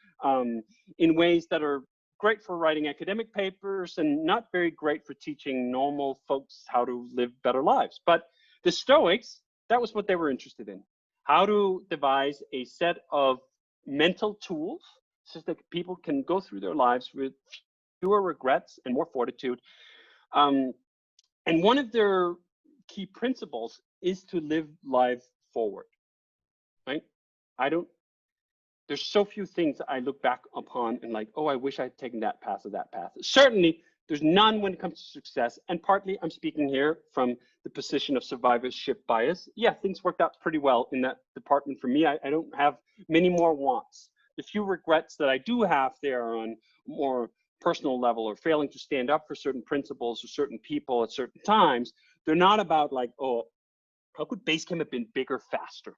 in ways that are great for writing academic papers and not very great for teaching normal folks how to live better lives. But the Stoics, that was what they were interested in. How to devise a set of mental tools so that people can go through their lives with fewer regrets and more fortitude. And one of their key principles is to live life forward, right? There's so few things I look back upon and like, oh, I wish I'd taken that path or that path. Certainly, there's none when it comes to success. And partly I'm speaking here from the position of survivorship bias. Yeah, things worked out pretty well in that department for me. I don't have many more wants. The few regrets that I do have there are on more personal level or failing to stand up for certain principles or certain people at certain times. They're not about like, oh, how could Basecamp have been bigger faster,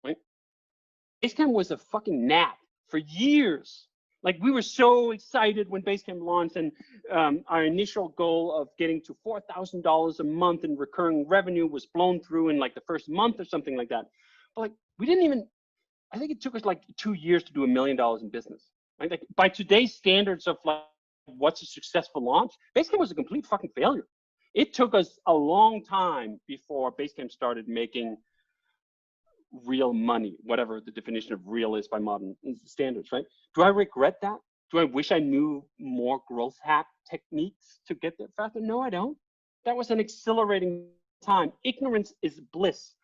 right? Basecamp was a fucking gnat for years. Like we were so excited when Basecamp launched and our initial goal of getting to $4,000 a month in recurring revenue was blown through in like the first month or something like that. But like we didn't even, I think it took us like 2 years to do $1 million in business. Right? Like by today's standards of like what's a successful launch, Basecamp was a complete fucking failure. It took us a long time before Basecamp started making real money, whatever the definition of real is by modern standards, right? Do I regret that? Do I wish I knew more growth hack techniques to get there faster? No, I don't. That was an exhilarating time. Ignorance is bliss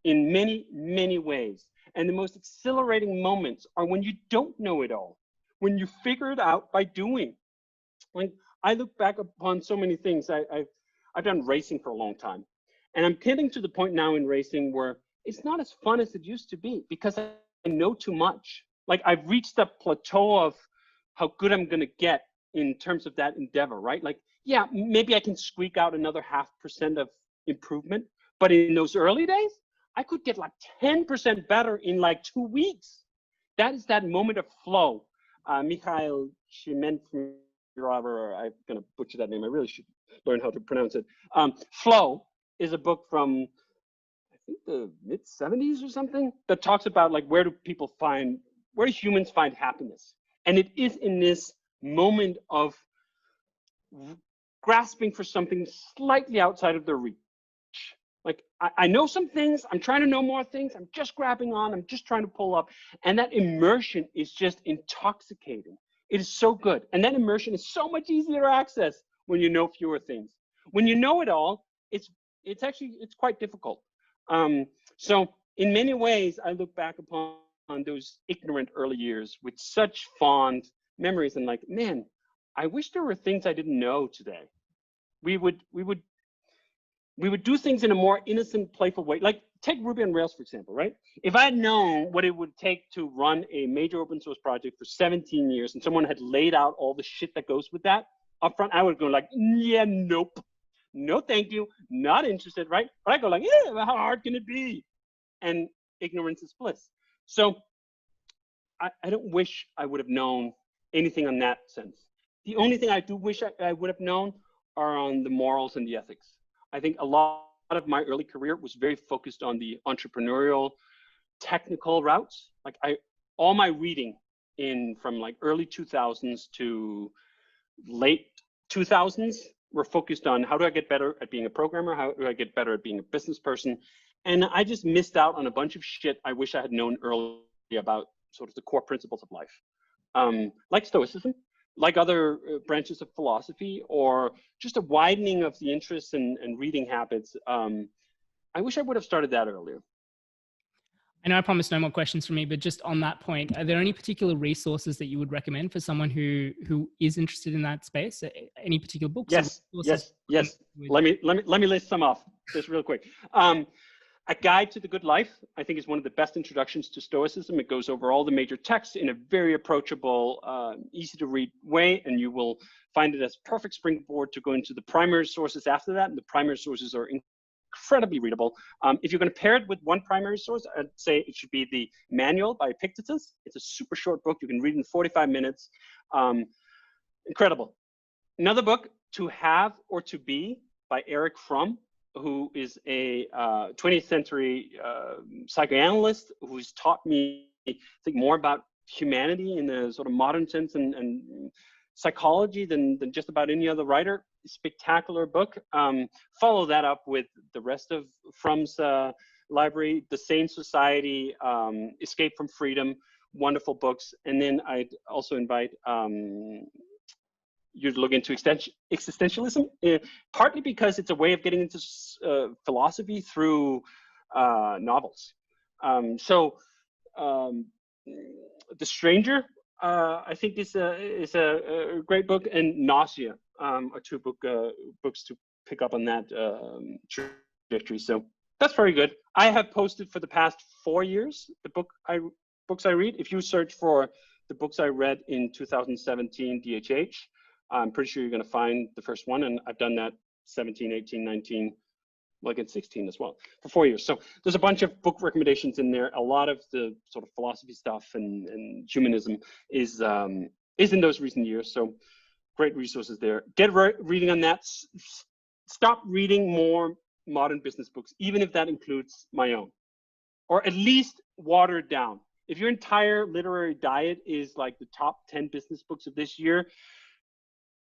in many, many ways. And the most exhilarating moments are when you don't know it all, when you figure it out by doing. Like I look back upon so many things. I've done racing for a long time. And I'm getting to the point now in racing where it's not as fun as it used to be because I know too much. Like I've reached a plateau of how good I'm gonna get in terms of that endeavor, right? Like, yeah, maybe I can squeak out another 0.5% of improvement, but in those early days, I could get like 10% better in like 2 weeks. That is that moment of flow. Mikhail Shimenfrov, I'm going to butcher that name. I really should learn how to pronounce it. Flow is a book from, I think, the mid-70s or something, that talks about like where do humans find happiness? And it is in this moment of grasping for something slightly outside of their reach. Like, I know some things, I'm trying to know more things, I'm just grabbing on, I'm just trying to pull up. And that immersion is just intoxicating. It is so good. And that immersion is so much easier to access when you know fewer things. When you know it all, it's quite difficult. So in many ways, I look back upon those ignorant early years with such fond memories and like, man, I wish there were things I didn't know today. We would do things in a more innocent, playful way. Like, take Ruby on Rails, for example, right? If I had known what it would take to run a major open source project for 17 years and someone had laid out all the shit that goes with that up front, I would go like, yeah, nope. No, thank you. Not interested, right? But I go like, yeah, how hard can it be? And ignorance is bliss. So I don't wish I would have known anything on that sense. The only thing I do wish I would have known are on the morals and the ethics. I think a lot of my early career was very focused on the entrepreneurial, technical routes. Like, all my reading from like early 2000s to late 2000s were focused on how do I get better at being a programmer? How do I get better at being a business person? And I just missed out on a bunch of shit I wish I had known early about sort of the core principles of life. Like Stoicism, like other branches of philosophy, or just a widening of the interests and reading habits. I wish I would have started that earlier. I know I promised no more questions from me, but just on that point, are there any particular resources that you would recommend for someone who is interested in that space? Any particular books? Yes. Let me list some off just real quick. A Guide to the Good Life, I think, is one of the best introductions to Stoicism. It goes over all the major texts in a very approachable, easy to read way, and you will find it as perfect springboard to go into the primary sources after that. And the primary sources are incredibly readable. If you're going to pair it with one primary source, I'd say it should be the Manual by Epictetus. It's a super short book. You can read in 45 minutes. Incredible. Another book, To Have or To Be by Erich Fromm, who is a 20th century psychoanalyst who's taught me, I think, more about humanity in the sort of modern sense and psychology than just about any other writer. Spectacular book. Follow that up with the rest of Fromm's library, The Sane Society, Escape from Freedom, wonderful books. And then I'd also invite you to look into existentialism, partly because it's a way of getting into philosophy through novels. The Stranger, I think, is a great book, and Nausea are two books to pick up on that trajectory. So that's very good. I have posted for the past 4 years the books I read. If you search for the books I read in 2017 DHH, I'm pretty sure you're going to find the first one, and I've done that 17, 18, 19, like in 16 as well, for 4 years. So there's a bunch of book recommendations in there. A lot of the sort of philosophy stuff and humanism is in those recent years. So great resources there. Get reading on that. Stop reading more modern business books, even if that includes my own, or at least water it down. If your entire literary diet is like the top 10 business books of this year,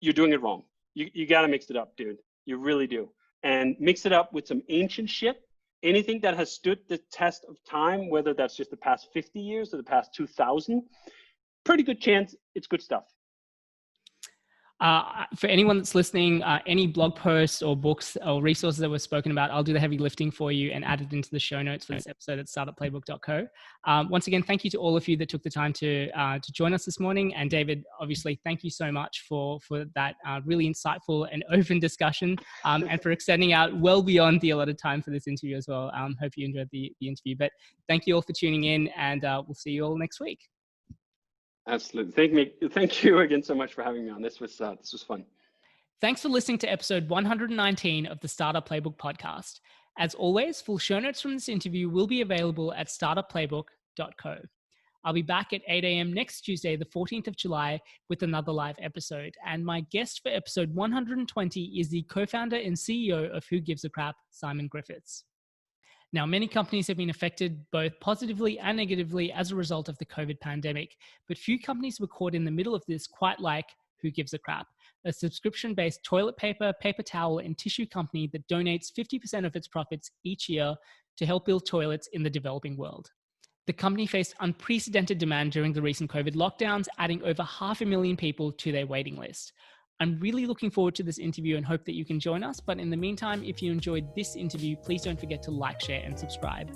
you're doing it wrong. You got to mix it up, dude. You really do. And mix it up with some ancient shit. Anything that has stood the test of time, whether that's just the past 50 years or the past 2000, pretty good chance it's good stuff. For anyone that's listening, any blog posts or books or resources that were spoken about, I'll do the heavy lifting for you and add it into the show notes for this episode at startupplaybook.co. Once again, thank you to all of you that took the time to join us this morning. And David, obviously, thank you so much for that really insightful and open discussion, and for extending out well beyond the allotted time for this interview as well. Hope you enjoyed the interview. But thank you all for tuning in, and we'll see you all next week. Absolutely. Thank you again so much for having me on. This was fun. Thanks for listening to episode 119 of the Startup Playbook podcast. As always, full show notes from this interview will be available at startupplaybook.co. I'll be back at 8 a.m. next Tuesday, the 14th of July, with another live episode. And my guest for episode 120 is the co-founder and CEO of Who Gives a Crap, Simon Griffiths. Now, many companies have been affected both positively and negatively as a result of the COVID pandemic, but few companies were caught in the middle of this quite like Who Gives a Crap, a subscription-based toilet paper, paper towel, and tissue company that donates 50% of its profits each year to help build toilets in the developing world. The company faced unprecedented demand during the recent COVID lockdowns, adding over 500,000 people to their waiting list. I'm really looking forward to this interview and hope that you can join us. But in the meantime, if you enjoyed this interview, please don't forget to like, share, and subscribe.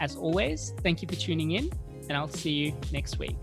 As always, thank you for tuning in, and I'll see you next week.